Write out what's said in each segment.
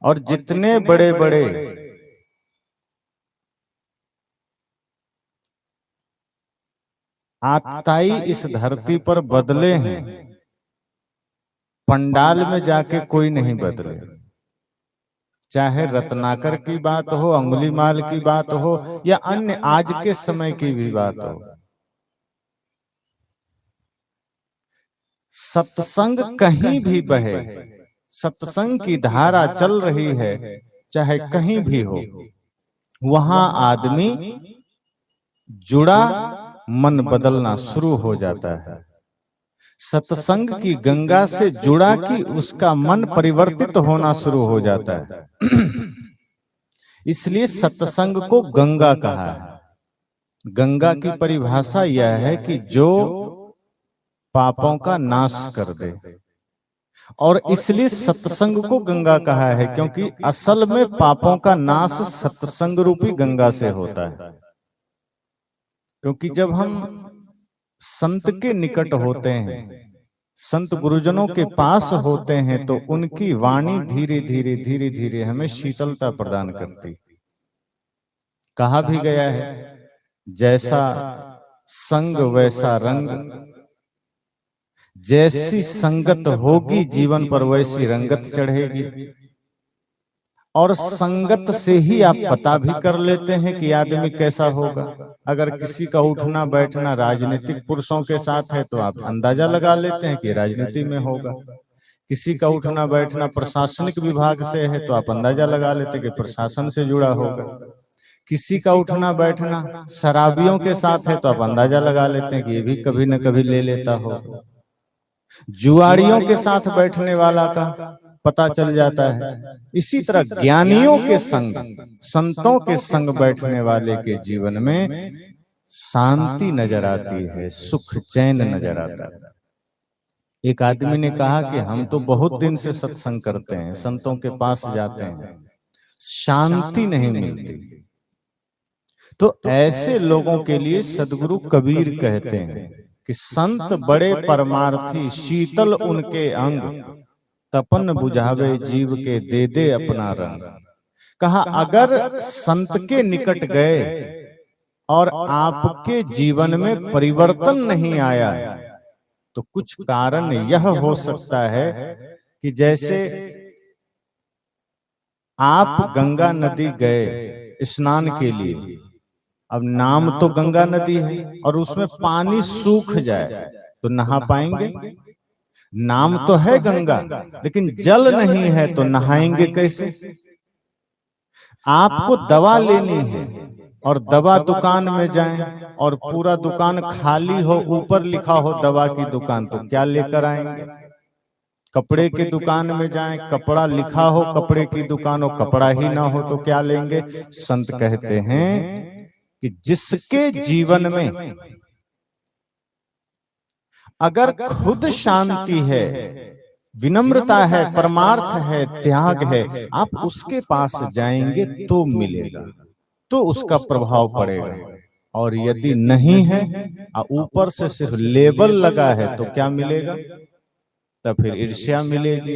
और जितने बड़े बड़े आतताई इस धरती पर बदले हैं, पंडाल में जाके कोई नहीं बदले। चाहे रत्नाकर की बात हो, अंगुलीमाल की बात हो, या अन्य आज के समय की भी बात हो, सत्संग कहीं भी बहे, सत्संग की धारा चल रही है, चाहे कहीं भी हो, वहां आदमी जुड़ा मन बदलना शुरू हो जाता है। सत्संग की गंगा से जुड़ा कि उसका मन परिवर्तित होना शुरू हो जाता है। इसलिए सत्संग को गंगा कहा है। गंगा की परिभाषा यह है कि जो पापों का नाश कर दे, और इसलिए सत्संग को गंगा कहा है, क्योंकि असल में पापों का नाश सत्संग रूपी गंगा से होता है। क्योंकि जब हम संत के निकट होते हैं, संत गुरुजनों के पास होते हैं, तो उनकी वाणी धीरे धीरे धीरे हमें शीतलता प्रदान करती। कहा भी गया है, जैसा संग वैसा रंग, जैसी संगत होगी जीवन पर वैसी रंगत चढ़ेगी। और संगत से ही आप पता भी कर लेते हैं कि आदमी कैसा होगा। अगर किसी का उठना बैठना राजनीतिक पुरुषों के साथ है तो आप अंदाजा लगा लेते हैं कि राजनीति में होगा। किसी का उठना बैठना प्रशासनिक विभाग से है तो आप अंदाजा लगा लेते हैं कि प्रशासन से जुड़ा होगा। किसी का उठना बैठना शराबियों के साथ है तो आप अंदाजा लगा लेते हैं कि ये भी कभी न कभी ले लेता होगा। जुआड़ियों के साथ बैठने वाला का पता चल जाता है। इसी तरह ज्ञानियों के संग, संतों के संग बैठने वाले के जीवन में शांति नजर आती है, सुख चैन नजर आता है। एक आदमी ने कहा कि हम तो बहुत दिन से सत्संग करते हैं, संतों के पास जाते हैं, शांति नहीं मिलती। तो ऐसे लोगों के लिए सदगुरु कबीर कहते हैं कि संत बड़े परमार्थी, शीतल उनके अंग, तपन बुझावे जीव के दे दे अपना रंग। कहा अगर संत के निकट गए और आपके जीवन में परिवर्तन नहीं आया तो कुछ कारण यह हो सकता है कि जैसे आप गंगा नदी गए स्नान के लिए, अब नाम तो गंगा नदी है और उसमें पानी सूख जाए तो नहा पाएंगे? नाम तो है गंगा, लेकिन जल नहीं है तो नहाएंगे कैसे? आपको दवा लेनी है और दवा दुकान में जाएं और पूरा दुकान खाली हो, ऊपर लिखा हो दवा की दुकान, तो क्या लेकर आएंगे? कपड़े की दुकान में जाएं, कपड़ा लिखा हो कपड़े की दुकान हो, कपड़ा ही ना हो तो क्या लेंगे? संत कहते हैं कि जिसके जीवन में अगर खुद शांति है, विनम्रता है, परमार्थ है, त्याग है, आप उसके पास जाएंगे तो मिलेगा, तो उसका प्रभाव पड़ेगा। और यदि नहीं है, ऊपर से सिर्फ लेबल लगा है, तो क्या मिलेगा? तब फिर ईर्ष्या मिलेगी,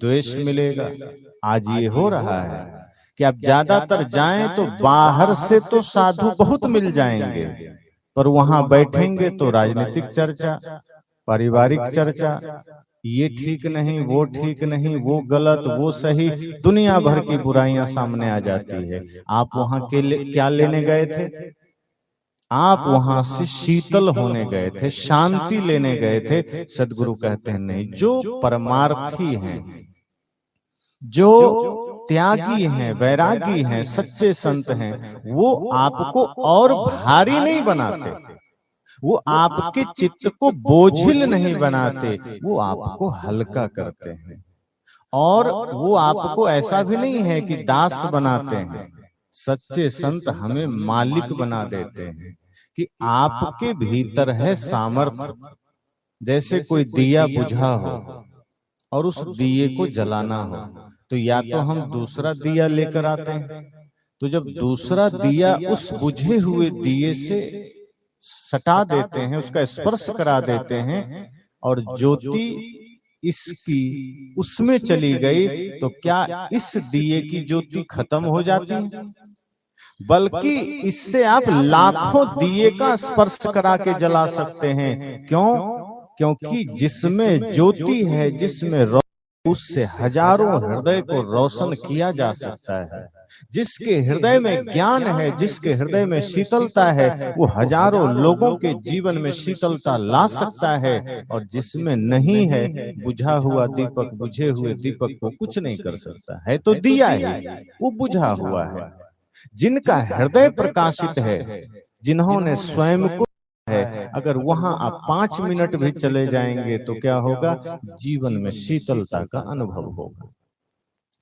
द्वेष मिलेगा। आज ये हो रहा है कि आप ज्यादातर जाएं तो बाहर से तो साधु बहुत मिल जाएंगे, पर वहां बैठेंगे तो राजनीतिक चर्चा, पारिवारिक चर्चा, ये ठीक नहीं, वो ठीक नहीं, वो गलत, वो सही, दुनिया भर की बुराइयां सामने आ जाती है। आप वहां के क्या लेने गए थे? आप वहां से शीतल होने गए थे, शांति लेने गए थे। सदगुरु कहते हैं नहीं, जो परमार्थी हैं, जो त्यागी हैं, वैरागी हैं, सच्चे संत हैं, वो आपको और भारी नहीं बनाते, वो आपके चित्त को बोझिल नहीं बनाते, वो आपको हल्का करते हैं। और वो आपको ऐसा भी नहीं है कि दास बनाते हैं। सच्चे संत हमें मालिक बना देते हैं कि आपके भीतर है सामर्थ्य। जैसे कोई दिया बुझा हो और उस दिए को जलाना हो, तो या तो हम दूसरा दिया लेकर आते हैं, तो जब दूसरा दिया उस बुझे हुए दिए से सटा देते हैं, उसका स्पर्श करा देते हैं और ज्योति इसकी उसमें चली गई तो क्या इस दिए की ज्योति खत्म हो जाती है? बल्कि इससे आप लाखों दिए का स्पर्श करा के जला सकते हैं। क्यों? क्योंकि जिसमें ज्योति है, जिसमें उससे हजारों हृदय को रोशन किया जा सकता है। जिसके हृदय में ज्ञान है, जिसके हृदय में शीतलता है, वो हजारों लोगों के जीवन में शीतलता ला सकता है। और जिसमें नहीं है, बुझा हुआ दीपक बुझे हुए दीपक को कुछ नहीं कर सकता है। तो दिया है, वो बुझा हुआ है। जिनका हृदय प्रकाशित है, जिन्होंने स्वयं को है, अगर वहां आप 5 मिनट भी चले जाएंगे तो क्या होगा? जीवन में शीतलता का अनुभव होगा।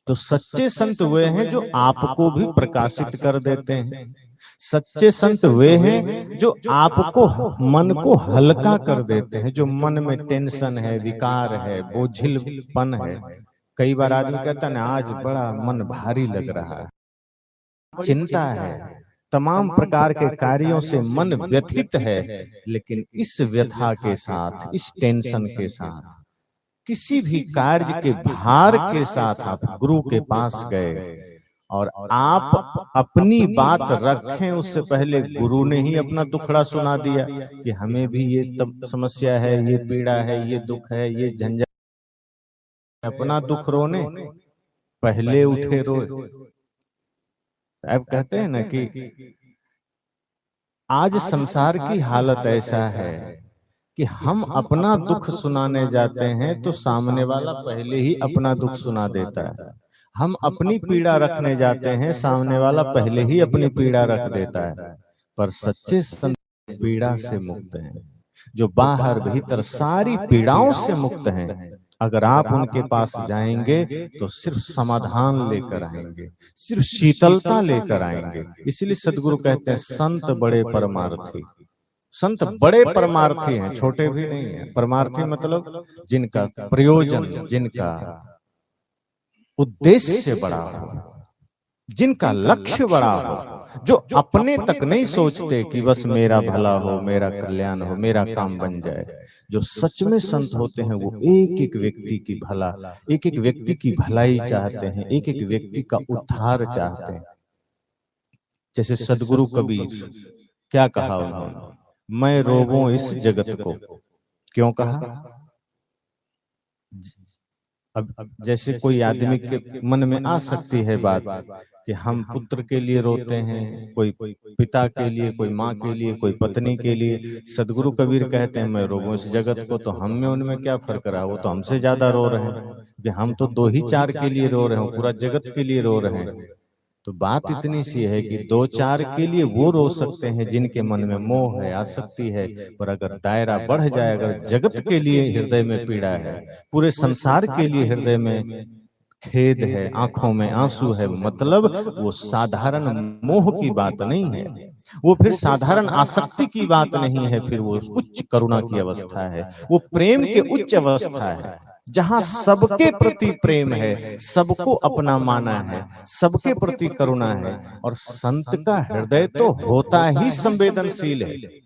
तो सच्चे संत वे हैं जो आपको भी प्रकाशित कर देते हैं। सच्चे संत वे हैं जो आपको, मन को हल्का कर देते हैं। जो मन में टेंशन है, विकार है, बोझिलपन है। कई बार आदमी कहता है ना, आज बड़ा मन भारी लग रहा है, चिंता है, तमाम प्रकार के कार्यों से मन व्यथित है। लेकिन इस व्यथा के साथ, इस टेंशन के साथ, किसी भी कार्य के भार के साथ आप गुरु के पास गए और आप अपनी बात रखें, उससे पहले गुरु ने ही अपना दुखड़ा सुना दिया कि हमें भी ये समस्या है, ये पीड़ा है, ये दुख है, ये झंझट। अपना दुख रोने पहले उठे रोए। अब कहते हैं ना कि आज संसार की हालत ऐसा है कि हम अपना दुख सुनाने जाते हैं तो सामने वाला पहले ही अपना दुख सुना देता है। हम अपनी पीड़ा रखने जाते हैं, सामने वाला पहले ही अपनी पीड़ा रख देता है। पर सच्चे संत पीड़ा से मुक्त हैं, जो बाहर भीतर सारी पीड़ाओं से मुक्त हैं। अगर आप उनके पास जाएंगे तो सिर्फ समाधान लेकर आएंगे, सिर्फ शीतलता लेकर आएंगे। इसलिए सदगुरु कहते हैं संत बड़े परमार्थी। संत बड़े परमार्थी हैं, छोटे भी नहीं हैं। परमार्थी मतलब जिनका प्रयोजन, जिनका उद्देश्य बड़ा हो, जिनका लक्ष्य बड़ा हो, जो अपने तक नहीं सोचते कि बस मेरा भला हो, मेरा कल्याण हो, मेरा काम बन जाए। जो सच में संत होते हैं वो एक एक व्यक्ति की भला, एक एक व्यक्ति की भलाई चाहते हैं, एक एक व्यक्ति का उद्धार चाहते हैं। जैसे सदगुरु कबीर, क्या कहा उन्होंने? मैं रोवूं इस जगत को। क्यों कहा? अब जैसे कोई आदमी के मन में आ सकती है बात कि हम पुत्र के लिए रोते हैं, कोई पिता के लिए, कोई माँ के लिए, कोई पत्नी के लिए। सदगुरु कबीर कहते हैं मैं रोवूं इस जगत को। तो हम में उनमें क्या फर्क रहा? वो तो हमसे ज्यादा रो रहे हैं कि हम तो 2 ही 4 के लिए रो रहे हैं, पूरा जगत के लिए रो रहे हैं। तो बात इतनी सी है कि 2-4 के लिए वो रो सकते हैं जिनके मन में मोह है, आसक्ति है। पर अगर दायरा बढ़ जाए, अगर जगत के लिए हृदय में पीड़ा है, पूरे संसार के लिए हृदय में खेद है, आंखों में आंसू है, मतलब वो साधारण मोह की बात नहीं है, वो फिर साधारण आसक्ति की बात नहीं है, फिर वो उच्च करुणा की अवस्था है, वो प्रेम के उच्च अवस्था है, जहां सबके प्रति प्रेम है, सबको अपना माना है, सबके प्रति करुणा है। और संत का हृदय तो होता ही संवेदनशील है।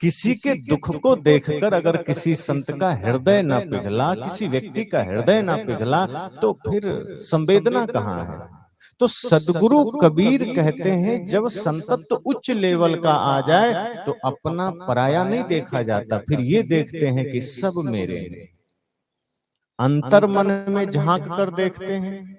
किसी के दुख को देखकर अगर किसी संत का हृदय न पिघला, किसी व्यक्ति का हृदय न पिघला, तो फिर संवेदना कहाँ है? तो सदगुरु कबीर कहते हैं जब संतत्व उच्च लेवल का आ जाए तो अपना पराया नहीं देखा जाता, फिर ये देखते हैं कि सब मेरे हैं। अंतर मन में झांक कर देखते हैं,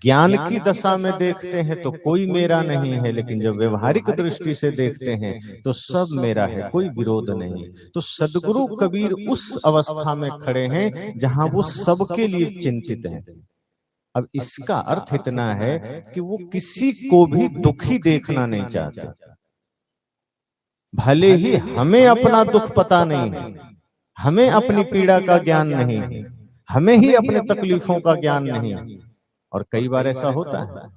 ज्ञान की दशा में देखते हैं तो कोई मेरा नहीं है, लेकिन जब व्यवहारिक दृष्टि से देखते हैं तो सब मेरा है, कोई विरोध नहीं। तो सदगुरु कबीर उस अवस्था में खड़े हैं जहां वो सबके लिए चिंतित हैं। अब इसका अर्थ इतना है कि वो किसी को भी दुखी देखना नहीं चाहते। भले ही हमें अपना दुख पता नहीं है, हमें अपनी पीड़ा का ज्ञान नहीं है, हमें ही अपने तकलीफों का ज्ञान नहीं। और कई बार ऐसा होता है,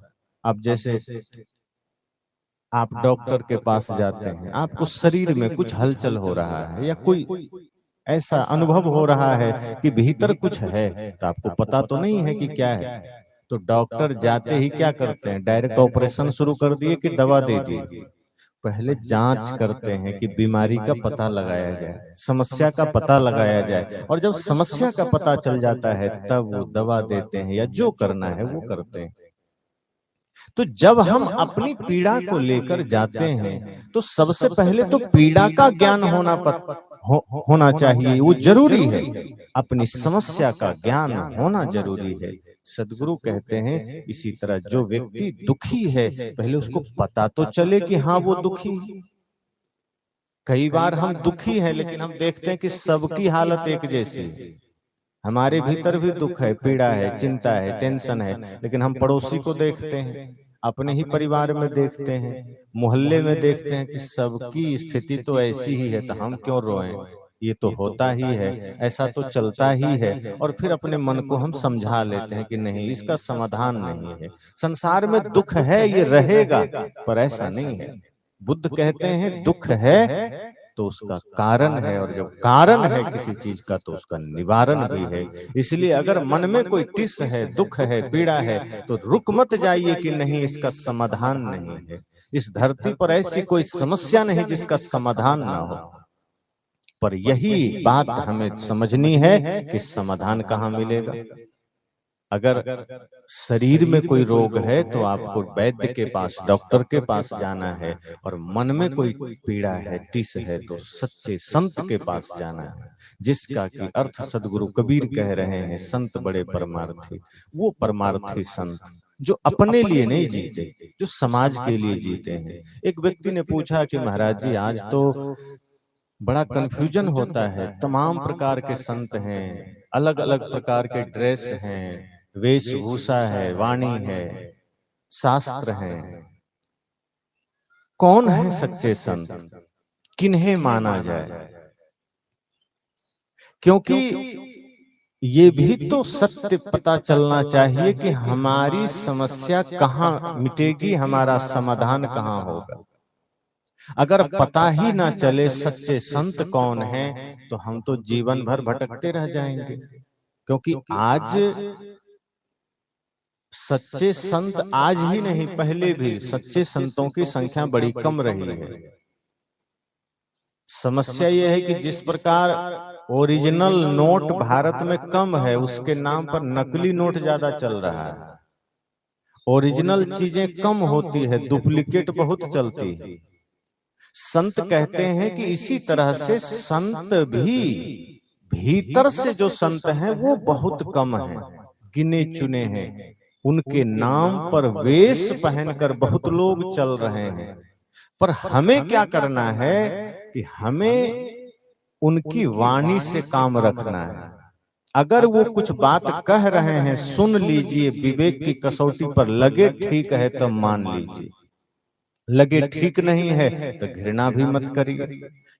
अब जैसे आप डॉक्टर के पास जाते हैं, आपको शरीर में कुछ हलचल हो रहा है या कोई ऐसा अनुभव हो रहा है कि भीतर कुछ है, तो आपको पता तो नहीं है कि क्या है। तो डॉक्टर जाते ही क्या करते हैं? डायरेक्ट ऑपरेशन शुरू कर दिए कि दवा दे दी? पहले जांच करते हैं कि बीमारी का पता लगाया जाए, समस्या का पता लगाया जाए, और जब समस्या का पता चल जाता है तब वो दवा देते हैं या जो करना है वो करते हैं। तो जब हम अपनी पीड़ा को लेकर जाते हैं तो सबसे पहले तो पीड़ा का ज्ञान होना चाहिए, वो जरूरी है। अपनी समस्या का ज्ञान होना जरूरी है। सदगुरु कहते हैं इसी तरह जो व्यक्ति दुखी है पहले उसको पता तो चले कि हाँ वो दुखी है। कई बार हम दुखी हैं लेकिन हम देखते हैं कि सबकी हालत एक जैसी है। हमारे भीतर भी दुख है, पीड़ा है, चिंता है, टेंशन है, लेकिन हम पड़ोसी को देखते हैं, अपने ही परिवार में देखते हैं, मोहल्ले में देखते हैं कि सबकी स्थिति तो ऐसी ही है, तो हम क्यों रोएं? ये तो होता ही है, ऐसा तो चलता ही है। और फिर अपने मन को हम समझा लेते हैं कि नहीं, इसका समाधान नहीं है, संसार में दुख है, ये रहेगा, पर ऐसा नहीं है। बुद्ध कहते हैं दुख है तो उसका कारण है, और जब कारण है किसी चीज का तो उसका निवारण भी है। इसलिए अगर मन में कोई टिस है, दुख है, पीड़ा है, तो रुक मत जाइए कि नहीं इसका समाधान नहीं है। इस धरती पर ऐसी कोई समस्या नहीं जिसका समाधान ना हो, पर यही बात हमें समझनी है कि समाधान कहाँ मिलेगा। अगर शरीर में कोई रोग है तो आपको वैद्य के पास, डॉक्टर के पास जाना है, और मन में कोई पीड़ा है, टिस है, तो सच्चे संत के पास जाना है, जिसका कि अर्थ सदगुरु कबीर कह रहे हैं, संत बड़े परमार्थी। वो परमार्थी संत जो अपने लिए नहीं जीते, जो समाज के लिए जीते हैं। एक व्यक्ति ने पूछा कि महाराज जी आज तो बड़ा कंफ्यूजन होता है, तमाम प्रकार के संत हैं, अलग अलग प्रकार के ड्रेस हैं, वेशभूषा है, वाणी है, शास्त्र है, कौन है सच्चे संत, किन्हें माना जाए? क्योंकि ये भी तो सत्य पता चलना चाहिए कि हमारी समस्या कहाँ मिटेगी, हमारा समाधान कहाँ होगा। अगर पता ही ना चले सच्चे संत कौन है तो हम तो जीवन भर भटकते रह जाएंगे। क्योंकि आज सच्चे संत, आज ही नहीं पहले भी सच्चे संतों की संख्या बड़ी कम रही है। समस्या यह है कि जिस प्रकार ओरिजिनल नोट भारत में कम है, उसके नाम पर नकली नोट ज्यादा चल रहा है। ओरिजिनल चीजें कम होती है, डुप्लीकेट बहुत चलती है। संत कहते हैं कि इसी तरह से संत भी भीतर से जो संत हैं वो बहुत कम हैं, गिने चुने हैं। उनके नाम पर वेश पहनकर बहुत लोग चल रहे हैं, पर हमें क्या करना है कि हमें उनकी वाणी से काम रखना है। अगर वो कुछ बात कह रहे हैं सुन लीजिए, विवेक की कसौटी पर लगे ठीक है तो मान लीजिए, लगे ठीक नहीं है तो घृणा भी मत करिए।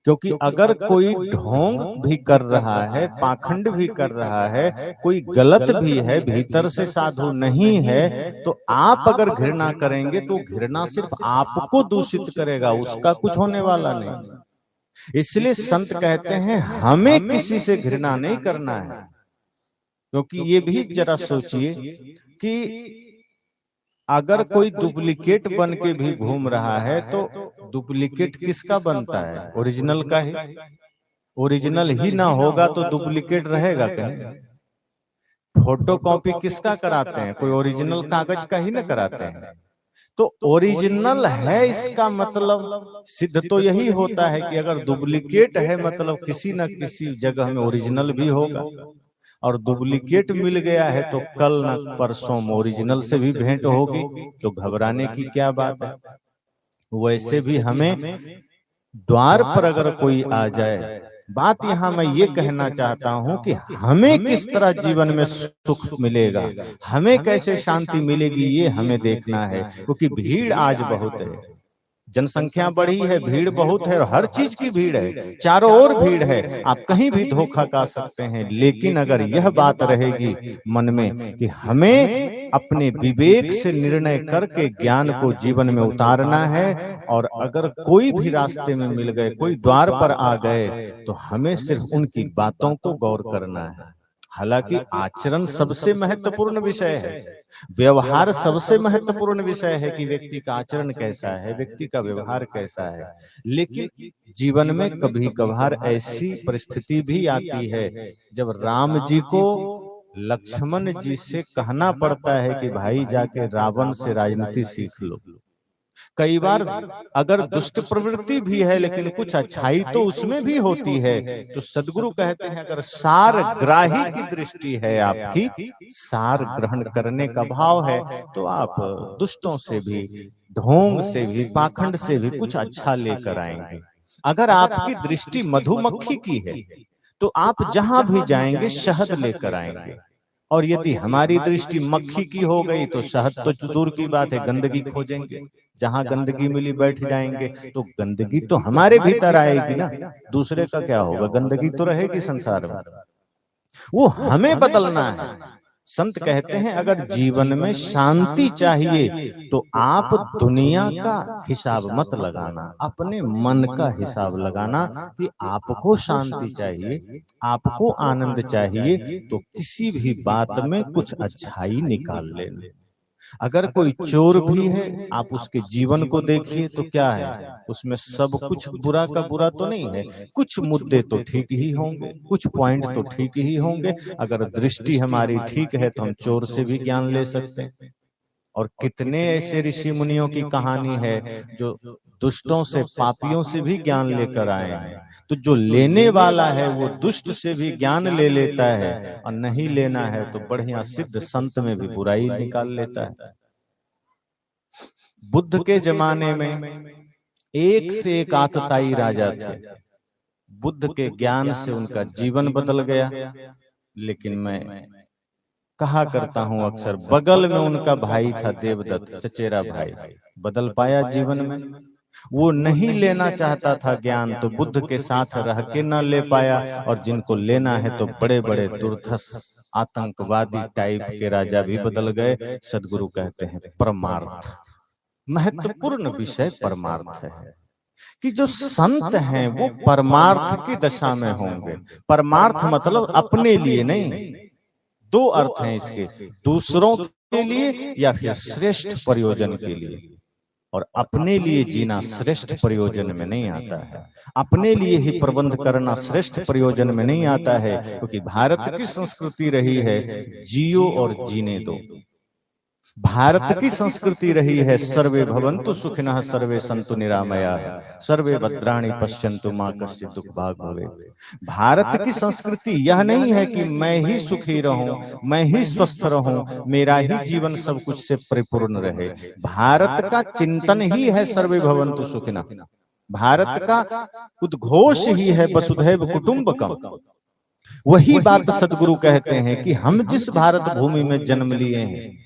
क्योंकि अगर कोई ढोंग भी कर रहा है, पाखंड भी कर रहा है, कोई गलत भी है, भीतर से साधु नहीं है, तो आप अगर घृणा करेंगे तो घृणा सिर्फ आपको दूषित करेगा, उसका कुछ होने वाला नहीं। इसलिए संत कहते हैं हमें किसी से घृणा नहीं करना है। क्योंकि ये भी जरा सोचिए कि अगर कोई डुप्लीकेट बन के भी घूम रहा है तो डुप्लीकेट किसका बनता है? ओरिजिनल का ही। ओरिजिनल ही ना होगा तो डुप्लीकेट रहेगा कहीं? फोटो कॉपी किसका कराते हैं? कोई ओरिजिनल कागज का ही ना कराते हैं। तो ओरिजिनल है इसका मतलब सिद्ध तो यही होता है कि अगर डुप्लीकेट है मतलब किसी न किसी जगह में ओरिजिनल भी होगा। और डुप्लीकेट मिल गया है तो कल न परसों ओरिजिनल से भी भेंट होगी, तो घबराने की क्या बात है। वैसे भी हमें द्वार पर अगर कोई आ जाए, बात यहाँ मैं ये कहना चाहता हूं कि हमें किस तरह जीवन में सुख मिलेगा, हमें कैसे शांति मिलेगी, ये हमें देखना है। क्योंकि भीड़ आज बहुत है, जनसंख्या बढ़ी है, भीड़ बहुत है, और हर चीज की भीड़ है, चारों ओर भीड़ है, आप कहीं भी धोखा खा सकते हैं। लेकिन अगर यह बात रहेगी मन में कि हमें अपने विवेक से निर्णय करके ज्ञान को जीवन में उतारना है, और अगर कोई भी रास्ते में मिल गए, कोई द्वार पर आ गए, तो हमें सिर्फ उनकी बातों को गौर करना है, हालांकि आचरण सबसे महत्वपूर्ण विषय है, व्यवहार सबसे महत्वपूर्ण विषय है कि व्यक्ति का आचरण कैसा है, व्यक्ति का व्यवहार कैसा है। लेकिन जीवन में कभी कभार ऐसी परिस्थिति भी आती है जब राम जी को लक्ष्मण जी से कहना पड़ता है कि भाई जाके रावण से राजनीति सीख लो। कई बार अगर दुष्ट प्रवृत्ति भी है लेकिन कुछ अच्छाई तो उसमें भी होती है। तो सदगुरु कहते हैं अगर सार ग्राही की दृष्टि है आपकी, सार ग्रहण करने का भाव है, तो आप दुष्टों से भी, ढोंग से भी, पाखंड से भी कुछ अच्छा लेकर आएंगे। अगर आपकी दृष्टि मधुमक्खी की है तो आप जहां भी जाएंगे शहद लेकर आएंगे। और यदि हमारी दृष्टि मक्खी की हो गई तो शहद तो दूर की बात है, गंदगी खोजेंगे, जहां गंदगी मिली बैठ जाएंगे। तो गंदगी तो हमारे भीतर आएगी ना, दूसरे का क्या होगा, गंदगी तो रहेगी संसार में, वो हमें बदलना है। संत कहते हैं अगर जीवन में शांति चाहिए तो आप दुनिया का हिसाब मत लगाना, अपने मन का हिसाब लगाना कि आपको शांति चाहिए, आपको आनंद चाहिए, तो किसी भी बात में कुछ अच्छाई निकाल लेना। अगर कोई चोर भी है आप उसके जीवन को देखिए तो क्या है, उसमें सब कुछ बुरा का बुरा तो नहीं है, कुछ मुद्दे तो ठीक ही होंगे, कुछ पॉइंट तो ठीक ही होंगे। अगर दृष्टि हमारी ठीक है तो हम चोर से भी ज्ञान ले सकते हैं। और कितने ऐसे ऋषि मुनियों की कहानी है जो दुष्टों से, पापियों से भी ज्ञान लेकर आए हैं। तो जो लेने वाला है वो दुष्ट से भी ज्ञान ले लेता है, और नहीं लेना है तो बढ़िया सिद्ध संत में भी बुराई निकाल लेता है। बुद्ध के जमाने में एक से एक आतताई राजा थे, बुद्ध के ज्ञान से उनका जीवन बदल गया। लेकिन मैं कहा करता हूं अक्सर, बगल में उनका भाई था देवदत्त, चचेरा भाई, बदल पाया जीवन में? वो नहीं लेना चाहता था ज्ञान, तो बुद्ध के साथ रह के न ले पाया। और जिनको लेना है तो बड़े बड़े दुर्धर्ष आतंकवादी टाइप के राजा भी बदल गए। सदगुरु कहते हैं परमार्थ, महत्वपूर्ण विषय परमार्थ है कि जो संत हैं वो परमार्थ की दशा में होंगे। परमार्थ मतलब अपने लिए नहीं, दो अर्थ हैं इसके, दूसरों के लिए या फिर श्रेष्ठ प्रयोजन के लिए। और अपने लिए जीना श्रेष्ठ प्रयोजन में नहीं आता है, अपने लिए ही प्रबंध करना श्रेष्ठ प्रयोजन में नहीं आता है। क्योंकि भारत की संस्कृति रही है जियो और जीने दो। भारत की संस्कृति रही है सर्वे भवन्तु सुखिनः सर्वे सन्तु निरामयाः सर्वे भद्राणि पश्यन्तु मा कश्चित् दुःख भाग् भवेत्। भारत की संस्कृति यह नहीं है कि मैं ही सुखी रहूं, मैं ही स्वस्थ रहूं, मेरा ही जीवन सब कुछ से परिपूर्ण रहे। भारत का चिंतन ही है सर्वे भवन्तु सुखिनः, भारत का उद्घोष ही है वसुधैव कुटुंबकम। वही बात सदगुरु कहते हैं कि हम जिस भारत भूमि में जन्म लिए हैं,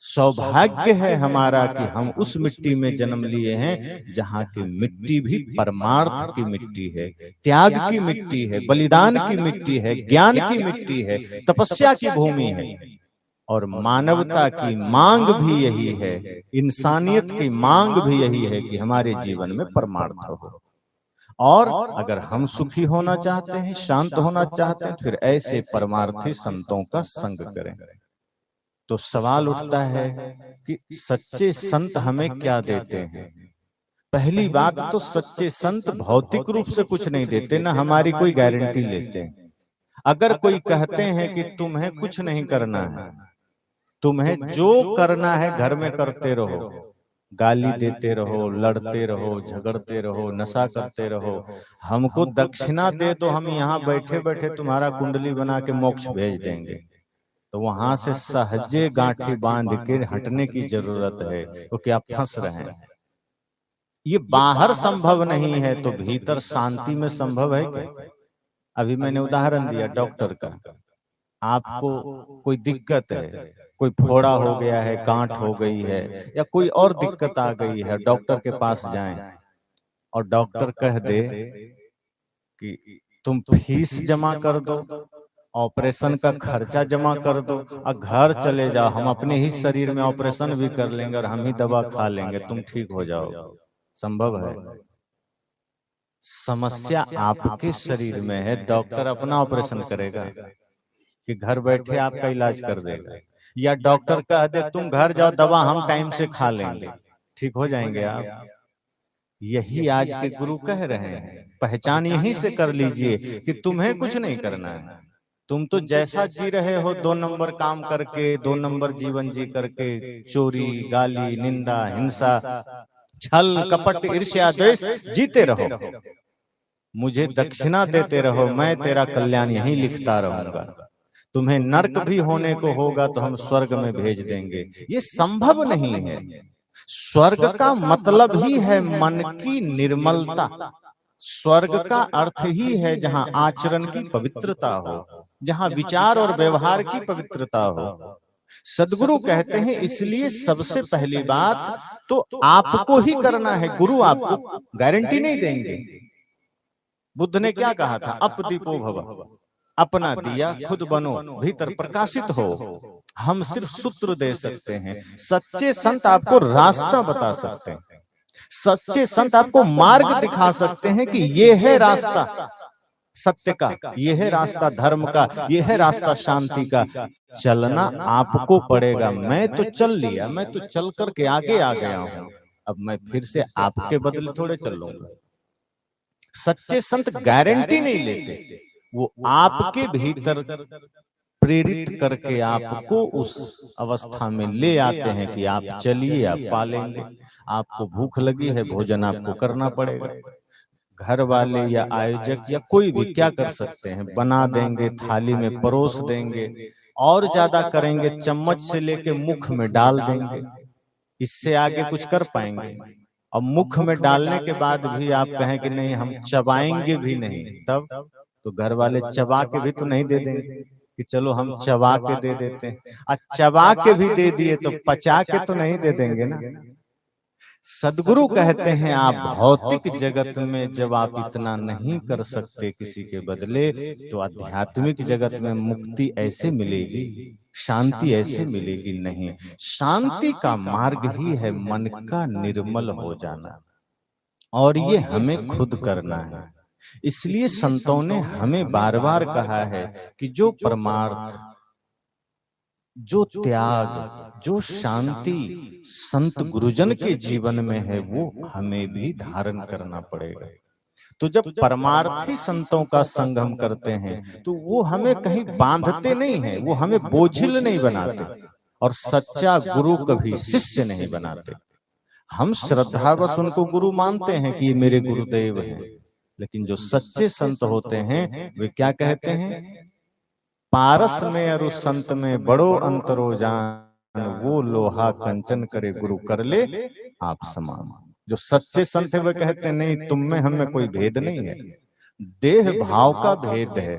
सौभाग्य है हमारा कि हम उस मिट्टी में जन्म लिए हैं जहाँ की मिट्टी भी परमार्थ की मिट्टी है, त्याग की मिट्टी है, बलिदान की मिट्टी है, ज्ञान की मिट्टी है, तपस्या की भूमि है। और मानवता की मांग भी यही है, इंसानियत की मांग भी यही है कि हमारे जीवन में परमार्थ हो। और अगर हम सुखी होना चाहते हैं, शांत होना चाहते हैं, फिर ऐसे परमार्थी संतों का संग करें। तो सवाल उठता है कि सच्चे संत हमें क्या देते हैं? पहली बात तो सच्चे संत भौतिक रूप से कुछ नहीं देते, ना हमारी कोई गारंटी लेते हैं। अगर कोई कहते हैं कि तुम्हें कुछ नहीं करना है, तुम्हें जो करना है घर में करते रहो, गाली देते रहो, लड़ते रहो, झगड़ते रहो, नशा करते रहो, हमको दक्षिणा दे तो हम यहाँ बैठे बैठे तुम्हारा कुंडली बना के मोक्ष भेज देंगे, तो वहां से सहजे गांठी बांध के हटने की जरूरत है, क्योंकि आप फंस रहे हैं। ये बाहर संभव नहीं है तो भीतर शांति में संभव है क्या? अभी मैंने उदाहरण दिया डॉक्टर का, आपको कोई दिक्कत है, कोई फोड़ा हो गया है, गांठ हो गई है, या कोई और दिक्कत आ गई है, डॉक्टर के पास जाएं और डॉक्टर कह दे कि तुम फीस जमा कर दो, ऑपरेशन का खर्चा जमा कर दो और घर चले जाओ, हम अपने ही शरीर में ऑपरेशन भी कर लेंगे और हम ही दवा खा लेंगे, तुम ठीक हो जाओ। संभव है? समस्या आपके शरीर में है, डॉक्टर अपना ऑपरेशन करेगा। कि घर बैठे आपका इलाज कर देगा, या डॉक्टर कह दे तुम घर जाओ, दवा हम टाइम से खा लेंगे, ठीक हो जाएंगे आप। यही आज के गुरु कह रहे हैं, पहचान यहीं से कर लीजिए कि तुम्हें कुछ नहीं करना है। तुम तो जैसा जी रहे हो 2 नंबर काम करके, 2 नंबर जीवन जी करके, चोरी, गाली, निंदा, हिंसा, छल, कपट, ईर्ष्या, द्वेष, जीते रहो। मुझे दक्षिणा देते रहो, मैं तेरा कल्याण यहीं लिखता रहूंगा। तुम्हें नर्क भी होने को होगा तो हम स्वर्ग में भेज देंगे। ये संभव नहीं है। स्वर्ग का मतलब ही है मन की निर्मलता। स्वर्ग का अर्थ ही है जहां आचरण की पवित्रता हो, जहां विचार और व्यवहार की पवित्रता हो। सदगुरु कहते हैं इसलिए सबसे पहली बात तो आपको ही करना है। गुरु आपको गारंटी नहीं देंगे। बुद्ध ने क्या कहा था? अपदीपो भव, अपना दिया खुद बनो, भीतर प्रकाशित हो। हम सिर्फ सूत्र दे सकते हैं, सच्चे संत आपको रास्ता बता सकते हैं। सच्चे संत आपको मार्ग दिखा सकते हैं कि ये है रास्ता सत्य का, ये है रास्ता धर्म का, ये है रास्ता शांति का। चलना आपको पड़ेगा। मैं तो चल लिया, मैं तो चल करके आगे आ गया हूं, अब मैं फिर से आपके बदले थोड़े चल लूंगा। सच्चे संत गारंटी नहीं लेते, वो आपके भीतर प्रेरित करके आपको उस अवस्था में ले आते हैं कि आप चलिए, आप पालेंगे। आपको भूख लगी है, भोजन आपको करना पड़ेगा। घर वाले या आयोजक या कोई भी क्या कर सकते हैं? बना देंगे, थाली में परोस देंगे, और ज्यादा करेंगे चम्मच से लेके मुख में डाल देंगे। इससे आगे कुछ कर पाएंगे? और मुख में डालने के बाद भी आप कहें कि नहीं हम चबाएंगे भी नहीं, तब तो घर वाले चबा के भी तो नहीं दे देंगे कि चलो हम चबा के दे देते हैं। और चबा के भी दे दिए तो पचा के तो नहीं दे देंगे ना। सदगुरु कहते हैं आप भौतिक जगत में जब आप इतना नहीं कर सकते किसी के बदले, तो आध्यात्मिक जगत में मुक्ति ऐसे मिलेगी, शांति ऐसे मिलेगी नहीं। शांति का मार्ग ही है मन का निर्मल हो जाना, और ये हमें खुद करना है। इसलिए संतों ने हमें बार बार कहा है कि जो परमार्थ, जो त्याग, जो शांति संत गुरुजन के जीवन में है, वो हमें भी धारण करना पड़ेगा। तो जब परमार्थी संतों का संग हम करते हैं तो वो हमें कहीं बांधते नहीं है, वो हमें बोझिल नहीं बनाते, और सच्चा गुरु कभी शिष्य नहीं बनाते। हम श्रद्धावश उनको गुरु मानते हैं कि ये मेरे गुरुदेव हैं, लेकिन जो सच्चे संत होते हैं वे क्या कहते हैं? पारस में अरु संत में बड़ो अंतरो जान, वो लोहा कंचन करे गुरु कर ले आप समान। जो सच्चे संत है वे कहते हैं नहीं तुम में हम में कोई भेद नहीं है, देह भाव का भेद है,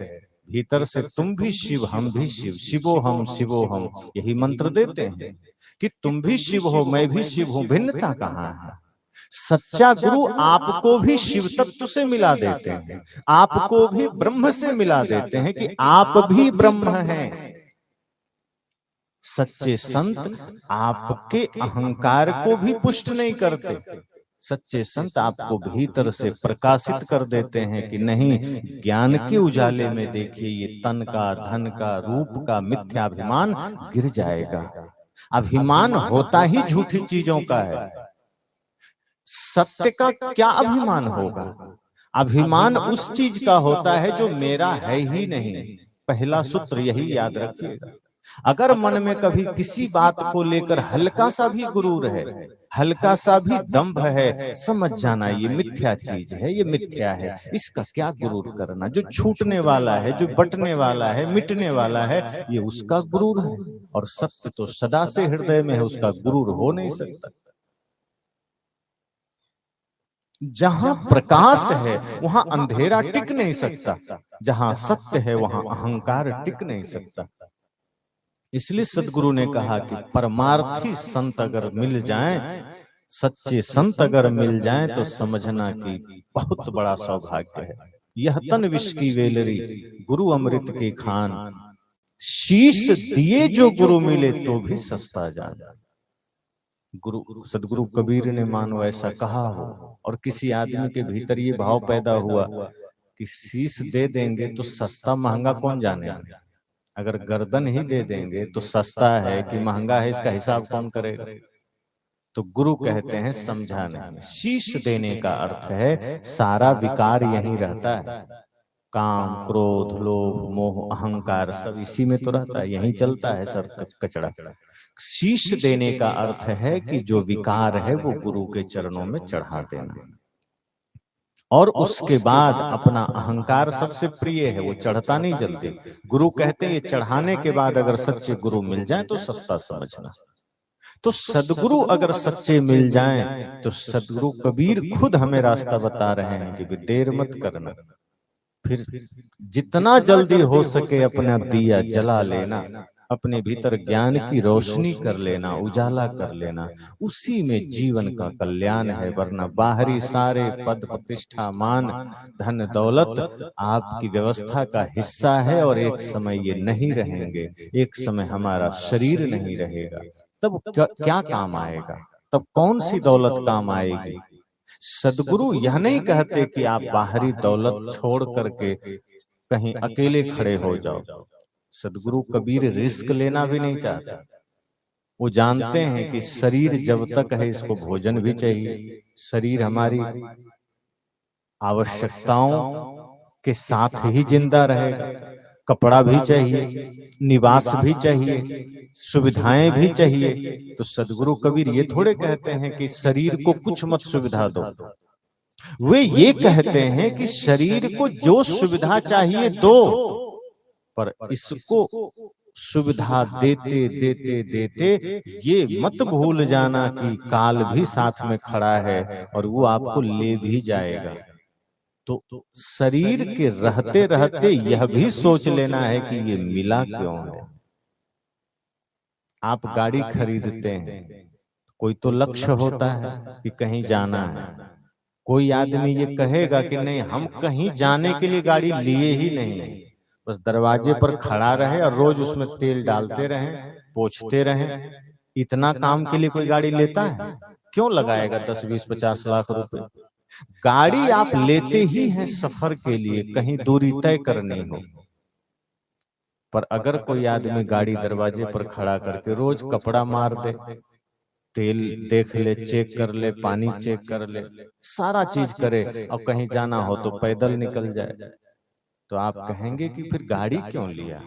भीतर से तुम भी शिव हम भी शिव, शिवो हम यही मंत्र देते हैं कि तुम भी शिव हो मैं भी शिव हूं, भिन्नता कहाँ है? सच्चा गुरु आपको भी शिव तत्व से मिला देते हैं, आपको भी ब्रह्म से मिला देते हैं कि आप भी ब्रह्म हैं। सच्चे संत आपके अहंकार को भी पुष्ट नहीं करते। सच्चे संत आपको भीतर से प्रकाशित कर देते हैं कि नहीं, ज्ञान के उजाले में देखिए ये तन का, धन का, रूप का मिथ्याभिमान गिर जाएगा। अभिमान होता ही झूठी चीजों का है, सत्य का क्या अभिमान होगा? अभिमान उस चीज का होता है जो मेरा है ही नहीं। पहला सूत्र यही याद रखिएगा। अगर मन में कभी किसी बात को लेकर हल्का सा भी गुरूर है, हल्का सा भी दंभ है, समझ जाना ये मिथ्या चीज है, ये मिथ्या है, इसका क्या गुरूर करना। जो छूटने वाला है, जो बटने वाला है, मिटने वाला है, ये उसका गुरूर है। और सत्य तो सदा से हृदय में है, उसका गुरूर हो नहीं सकता। जहां प्रकाश है वहां अंधेरा टिक नहीं सकता, जहां सत्य है वहां अहंकार टिक नहीं सकता। इसलिए सदगुरु ने कहा कि परमार्थी संत अगर मिल जाएं, सच्चे संत अगर मिल जाएं, तो समझना कि बहुत बड़ा सौभाग्य है। यह तन विष की वेलरी, गुरु अमृत की खान, शीश दिए जो गुरु मिले तो भी सस्ता जान। गुरु सदगुरु कबीर ने मानो ऐसा कहा हो, और किसी आदमी के भीतर ये भाव पैदा हुआ कि शीश दे देंगे तो सस्ता महंगा कौन जाने। अगर गर्दन ही दे देंगे तो सस्ता है कि महंगा है, इसका हिसाब कौन करेगा? तो गुरु कहते हैं समझा नहीं। शीश देने का अर्थ है सारा विकार यहीं रहता है, काम, क्रोध, लोभ, मोह, अहंकार सब इसी में तो रहता है, यहीं चलता है सर कचड़ा। शीश देने का अर्थ है कि जो विकार है वो गुरु के चरणों में चढ़ा देना, और उसके बाद अपना अहंकार सबसे प्रिय है, वो चढ़ता नहीं जल्दी। गुरु कहते हैं ये चढ़ाने के बाद अगर सच्चे गुरु मिल जाए तो सस्ता समझना। तो सदगुरु अगर सच्चे मिल जाएं तो सदगुरु कबीर खुद हमें रास्ता बता रहे हैं कि देर मत करना, फिर जितना जल्दी हो सके अपना दिया जला लेना, अपने भीतर ज्ञान की रोशनी कर लेना, उजाला कर लेना, उसी में जीवन का कल्याण है। वरना बाहरी सारे पद, प्रतिष्ठा, मान, धन, दौलत आपकी व्यवस्था का हिस्सा है, और एक समय ये नहीं रहेंगे। एक समय हमारा शरीर नहीं रहेगा, तब क्या काम आएगा? तब कौन सी दौलत काम आएगी? सदगुरु यह नहीं कहते कि आप बाहरी दौलत छोड़ करके कहीं अकेले खड़े हो जाओ। सदगुरु कबीर रिस्क लेना भी नहीं चाहते। वो जानते हैं कि शरीर जब तक है इसको भोजन भी चाहिए, शरीर हमारी आवश्यकताओं के साथ ही जिंदा रहेगा, कपड़ा भी चाहिए, निवास भी चाहिए, सुविधाएं भी चाहिए। तो सदगुरु कबीर ये थोड़े कहते हैं कि शरीर को कुछ मत सुविधा दो, वे ये कहते हैं कि शरीर को जो सुविधा चाहिए दो, पर इसको सुविधा देते देते देते ये मत भूल जाना कि काल भी साथ में खड़ा है और वो आपको ले भी जाएगा। तो शरीर के रहते रहते यह भी सोच लेना है कि ये मिला क्यों है। आप गाड़ी खरीदते हैं, कोई तो लक्ष्य होता है कि कहीं जाना है। कोई आदमी ये कहेगा कि नहीं, हम कहीं जाने के लिए गाड़ी लिए ही नहीं, बस दरवाजे पर खड़ा रहे और रोज उसमें तेल डालते रहें, पोंछते रहें। इतना काम के लिए कोई गाड़ी लेता है? क्यों लगाएगा 10, 20, 50 लाख रुपए? गाड़ी आप लेते ही हैं सफर के लिए, कहीं दूरी तय करनी हो। पर अगर कोई आदमी गाड़ी दरवाजे पर खड़ा करके रोज कपड़ा मार दे, तेल देख ले, चेक कर ले, पानी चेक कर ले, सारा चीज करे, और कहीं जाना हो तो पैदल निकल जाए, तो आप कहेंगे कि फिर गाड़ी क्यों लिया?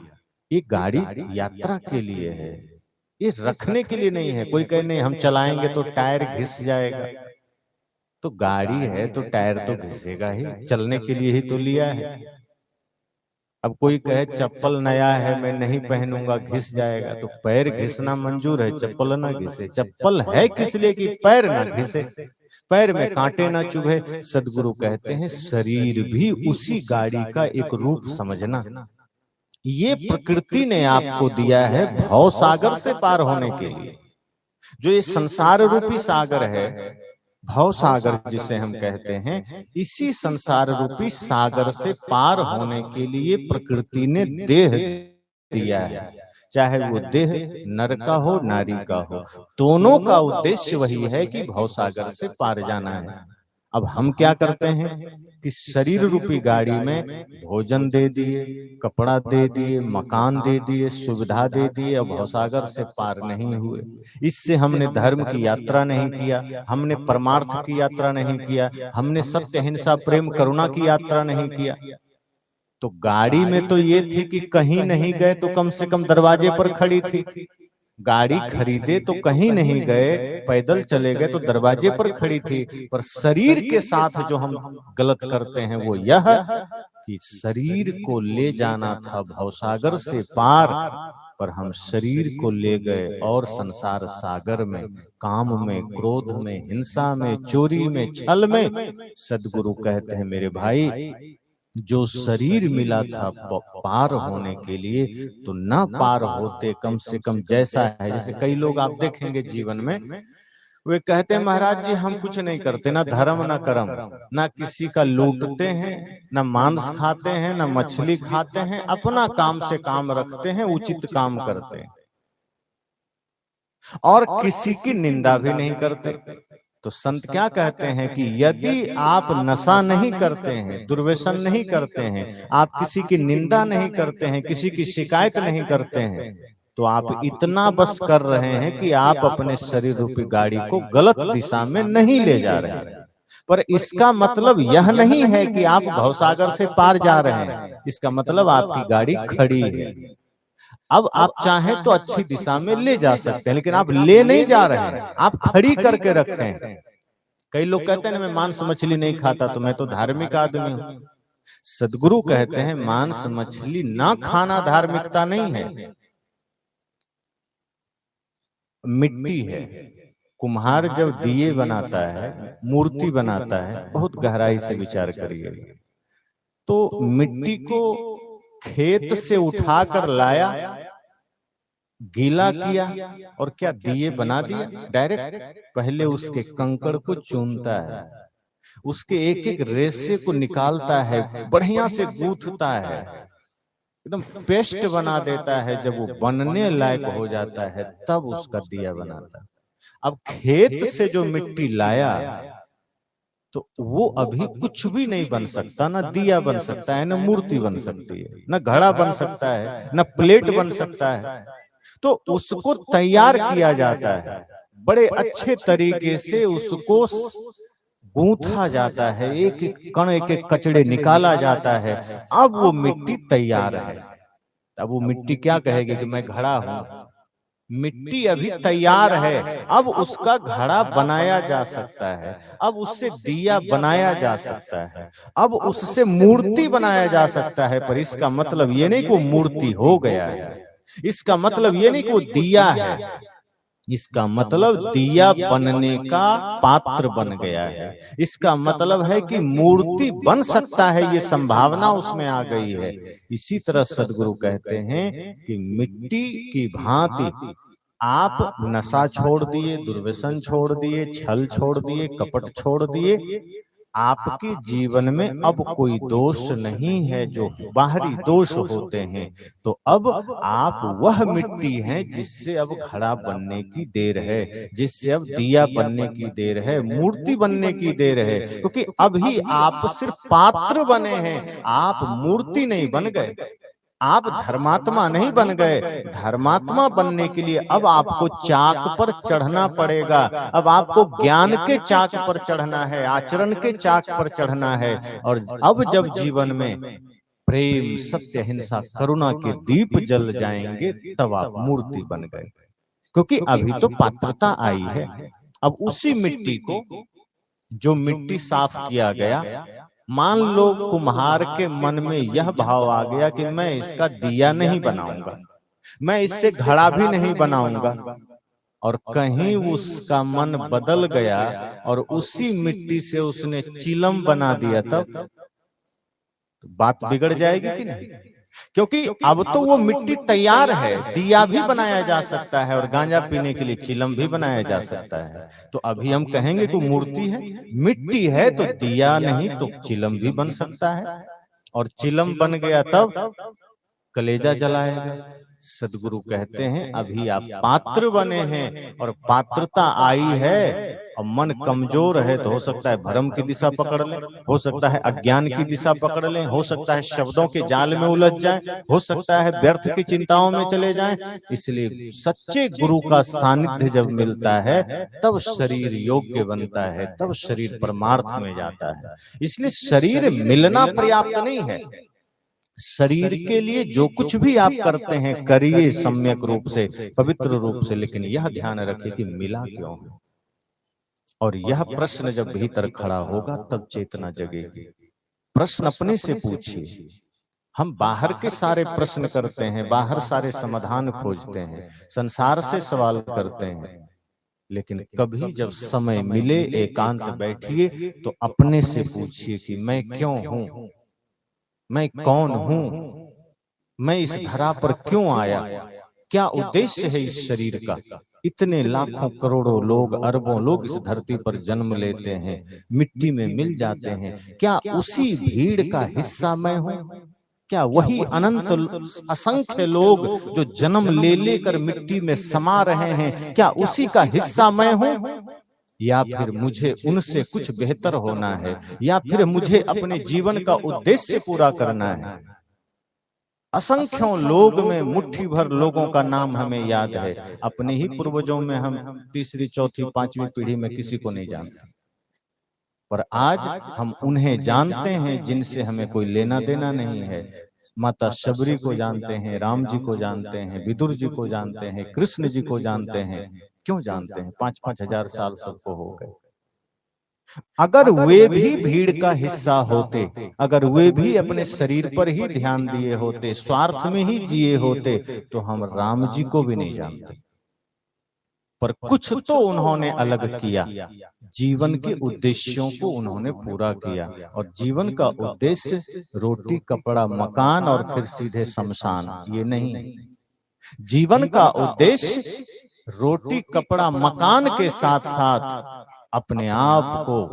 ये गाड़ी यात्रा के लिए है, ये रखने के लिए नहीं है। कोई कहे नहीं हम चलाएंगे तो टायर घिस जाएगा, तो गाड़ी है तो टायर तो घिसेगा ही, चलने के लिए ही तो लिया है। अब कोई कहे चप्पल नया है मैं नहीं पहनूंगा, घिस जाएगा, तो पैर घिसना मंजूर है, चप्पल ना घिसे। चप्पल है किस लिए कि पैर ना घिसे, पैर में कांटे ना चुभे। सदगुरु कहते हैं शरीर भी उसी गाड़ी का एक रूप समझना। ये प्रकृति ने आपको दिया है भव सागर से पार होने के लिए। जो ये संसार रूपी सागर है, भव सागर जिसे हम कहते हैं, इसी संसार रूपी सागर से पार होने के लिए प्रकृति ने देह दिया है। चाहे वो देह नर का हो, नारी का हो, दोनों का उद्देश्य वही है कि भव सागर से पार जाना है। अब हम क्या करते हैं कि शरीर रूपी गाड़ी में भोजन दे दिए, कपड़ा दे दिए, मकान दे दिए, सुविधा दे दिए, अब भवसागर से पार नहीं हुए। इससे हमने धर्म की यात्रा नहीं किया, हमने परमार्थ की यात्रा नहीं किया, हमने सत्य, हिंसा, प्रेम, करुणा की यात्रा नहीं किया। तो गाड़ी में तो ये थी कि कहीं नहीं गए तो कम से कम दरवाजे पर खड़ी थी। गाड़ी खरीदे तो कहीं नहीं गए, पैदल चले गए तो दरवाजे पर खड़ी थी। पर शरीर के साथ जो हम गलत करते हैं वो यह कि शरीर को ले जाना था भवसागर से पार, पर हम शरीर को ले गए और संसार सागर में, काम में, क्रोध में, हिंसा में, चोरी में, छल में। सदगुरु कहते हैं मेरे भाई, जो शरीर मिला था पार होने के लिए, तो न पार होते कम से कम जैसा है। जैसे कई लोग आप देखेंगे जीवन में, वे कहते हैं महाराज जी हम कुछ नहीं करते, ना धर्म ना कर्म, ना किसी का लूटते हैं, ना मांस खाते हैं, ना मछली खाते हैं, अपना काम से काम रखते हैं, उचित काम करते हैं और किसी की निंदा भी नहीं करते। तो संत क्या कहते हैं कि यदि आप नशा नहीं करते हैं, दुर्व्यसन नहीं करते हैं, आप किसी की निंदा नहीं करते हैं, किसी की शिकायत नहीं करते हैं, तो आप इतना बस कर रहे हैं कि आप अपने शरीर रूपी गाड़ी को गलत दिशा में नहीं ले जा रहे हैं। पर इसका मतलब यह नहीं है कि आप भवसागर से पार जा रहे हैं, इसका मतलब आपकी गाड़ी खड़ी है। अब आप चाहें तो अच्छी दिशा में ले जा सकते हैं, लेकिन आप ले नहीं जा रहे हैं, आप खड़ी करके रखे हैं। कई लोग कहते हैं मैं मांस मछली नहीं खाता तो मैं तो धार्मिक आदमी हूं। सदगुरु कहते हैं मांस मछली ना खाना धार्मिकता नहीं है, मिट्टी है। कुम्हार जब दिए बनाता है, मूर्ति बनाता है, बहुत गहराई से विचार करिए, तो मिट्टी को खेत से उठाकर लाया, गीला किया और क्या दिए बना दिया डायरेक्ट? पहले उसके कंकड़ को चूनता है, उसके एक एक रेशे को निकालता है, बढ़िया से गूंथता है, एकदम पेस्ट बना देता है। जब वो बनने लायक हो जाता है तब उसका दिया बनाता है। अब खेत से जो मिट्टी लाया तो वो अभी कुछ भी नहीं बन सकता, ना दिया बन सकता है, ना मूर्ति बन सकती है, ना घड़ा बन सकता है, ना प्लेट बन सकता है। तो उसको तैयार किया जाता है, बड़े अच्छे तरीके से उसको गूंथा जाता है, एक एक कण, एक एक कचड़े निकाला जाता है। अब वो मिट्टी तैयार है। अब वो मिट्टी क्या कहेगी कि मैं घड़ा हूं? मिट्टी अभी तैयार है, अब उसका घड़ा बनाया जा सकता है, अब उससे दिया बनाया जा सकता है, अब उससे मूर्ति बनाया जा सकता है। पर इसका मतलब ये नहीं कि वो मूर्ति हो गया है, इसका मतलब ये नहीं कि वो दिया है, इसका मतलब दिया बनने का पात्र बन गया है। इसका मतलब है कि मूर्ति बन सकता है, ये संभावना उसमें आ गई है। इसी तरह सदगुरु कहते हैं कि मिट्टी की भांति आप नशा छोड़ दिए, दुर्व्यसन छोड़ दिए, छल छोड़ दिए, कपट छोड़ दिए, आपके जीवन में अब कोई दोष नहीं है जो बाहरी दोष होते हैं। तो अब आप वह मिट्टी हैं जिससे अब घड़ा बनने की देर है, जिससे अब दिया बनने की देर है, मूर्ति बनने की देर है। क्योंकि अभी आप सिर्फ पात्र बने हैं, आप मूर्ति नहीं बन गए, आप धर्मात्मा नहीं बन गए। धर्मात्मा बनने के लिए अब आपको चाक पर चढ़ना पड़ेगा, अब आपको ज्ञान के चाक पर चढ़ना है, आचरण के चाक पर चढ़ना है। और अब जब जीवन में प्रेम, सत्य, हिंसा, करुणा के दीप जल जाएंगे तब आप मूर्ति बन गए। क्योंकि अभी तो पात्रता आई है। अब उसी मिट्टी को, जो मिट्टी साफ किया गया, मान लो कुम्हार के मन में यह भाव आ गया कि मैं इसका दिया नहीं बनाऊंगा, मैं इससे घड़ा भी नहीं बनाऊंगा, और कहीं उसका मन बदल गया और उसी मिट्टी से उसने चिलम बना दिया, तब तो बात बिगड़ जाएगी कि नहीं? क्योंकि अब तो वो मिट्टी तैयार है, दिया भी बनाया जा सकता है और गांजा पीने के लिए चिलम भी बनाया जा सकता है। तो अभी हम कहेंगे कि मूर्ति है, मिट्टी है तो दिया नहीं तो चिलम भी बन सकता है, और चिलम बन गया तब कलेजा जलाएगा। सदगुरु कहते हैं अभी आप पात्र बने हैं और पात्रता आई है, और मन कमजोर है तो हो सकता है भ्रम की दिशा पकड़ ले, हो सकता है अज्ञान की दिशा पकड़ ले, हो सकता है शब्दों के जाल में उलझ जाए, हो सकता है व्यर्थ की चिंताओं में चले जाएं। इसलिए सच्चे गुरु का सानिध्य जब मिलता है तब शरीर योग्य बनता है, तब शरीर परमार्थ में जाता है। इसलिए शरीर मिलना पर्याप्त नहीं है। शरीर के लिए जो कुछ भी आप करते हैं करिए सम्यक रूप से, पवित्र रूप से, लेकिन यह ध्यान रखिए कि मिला क्यों है। और यह प्रश्न जब भीतर खड़ा होगा तब चेतना जगेगी। प्रश्न अपने से पूछिए। हम बाहर के सारे प्रश्न करते हैं, बाहर सारे समाधान खोजते हैं, संसार से सवाल करते हैं, लेकिन कभी जब समय मिले, एकांत बैठिए तो अपने से पूछिए कि मैं क्यों हूं, मैं कौन हूं, मैं इस धरा पर क्यों आया, क्या उद्देश्य है इस शरीर का। इतने लाखों करोड़ों लोग, अरबों लोग इस धरती पर जन्म लेते हैं, मिट्टी में मिल जाते हैं, क्या उसी भीड़ का हिस्सा मैं हूं? क्या वही अनंत असंख्य लोग जो जन्म ले लेकर मिट्टी में समा रहे हैं, क्या उसी का हिस्सा मैं हूं? या फिर मुझे उनसे कुछ बेहतर होना है, या फिर मुझे अपने जीवन का उद्देश्य पूरा करना है। असंख्यों लोग में मुट्ठी भर लोगों का नाम हमें याद है, अपने ही पूर्वजों में हम तीसरी चौथी पांचवी पीढ़ी में किसी को नहीं जानते, पर आज हम उन्हें जानते हैं जिनसे हमें कोई लेना देना नहीं है। माता शबरी को जानते हैं, राम जी को जानते हैं, विदुर जी को जानते हैं, कृष्ण जी को जानते हैं। क्यों जानते हैं? 5-5 हजार साल सबको हो गए। अगर वे भी भीड़ का हिस्सा होते, अगर वे भी अपने शरीर पर ही ध्यान दिए होते, स्वार्थ में ही जिए होते, तो हम राम जी को भी नहीं जानते। पर कुछ तो उन्होंने अलग किया, जीवन के उद्देश्यों को उन्होंने पूरा किया। और जीवन का उद्देश्य रोटी कपड़ा मकान और फिर सीधे शमशान, ये नहीं। जीवन का उद्देश्य रोटी कपड़ा मकान के साथ साथ अपने आप को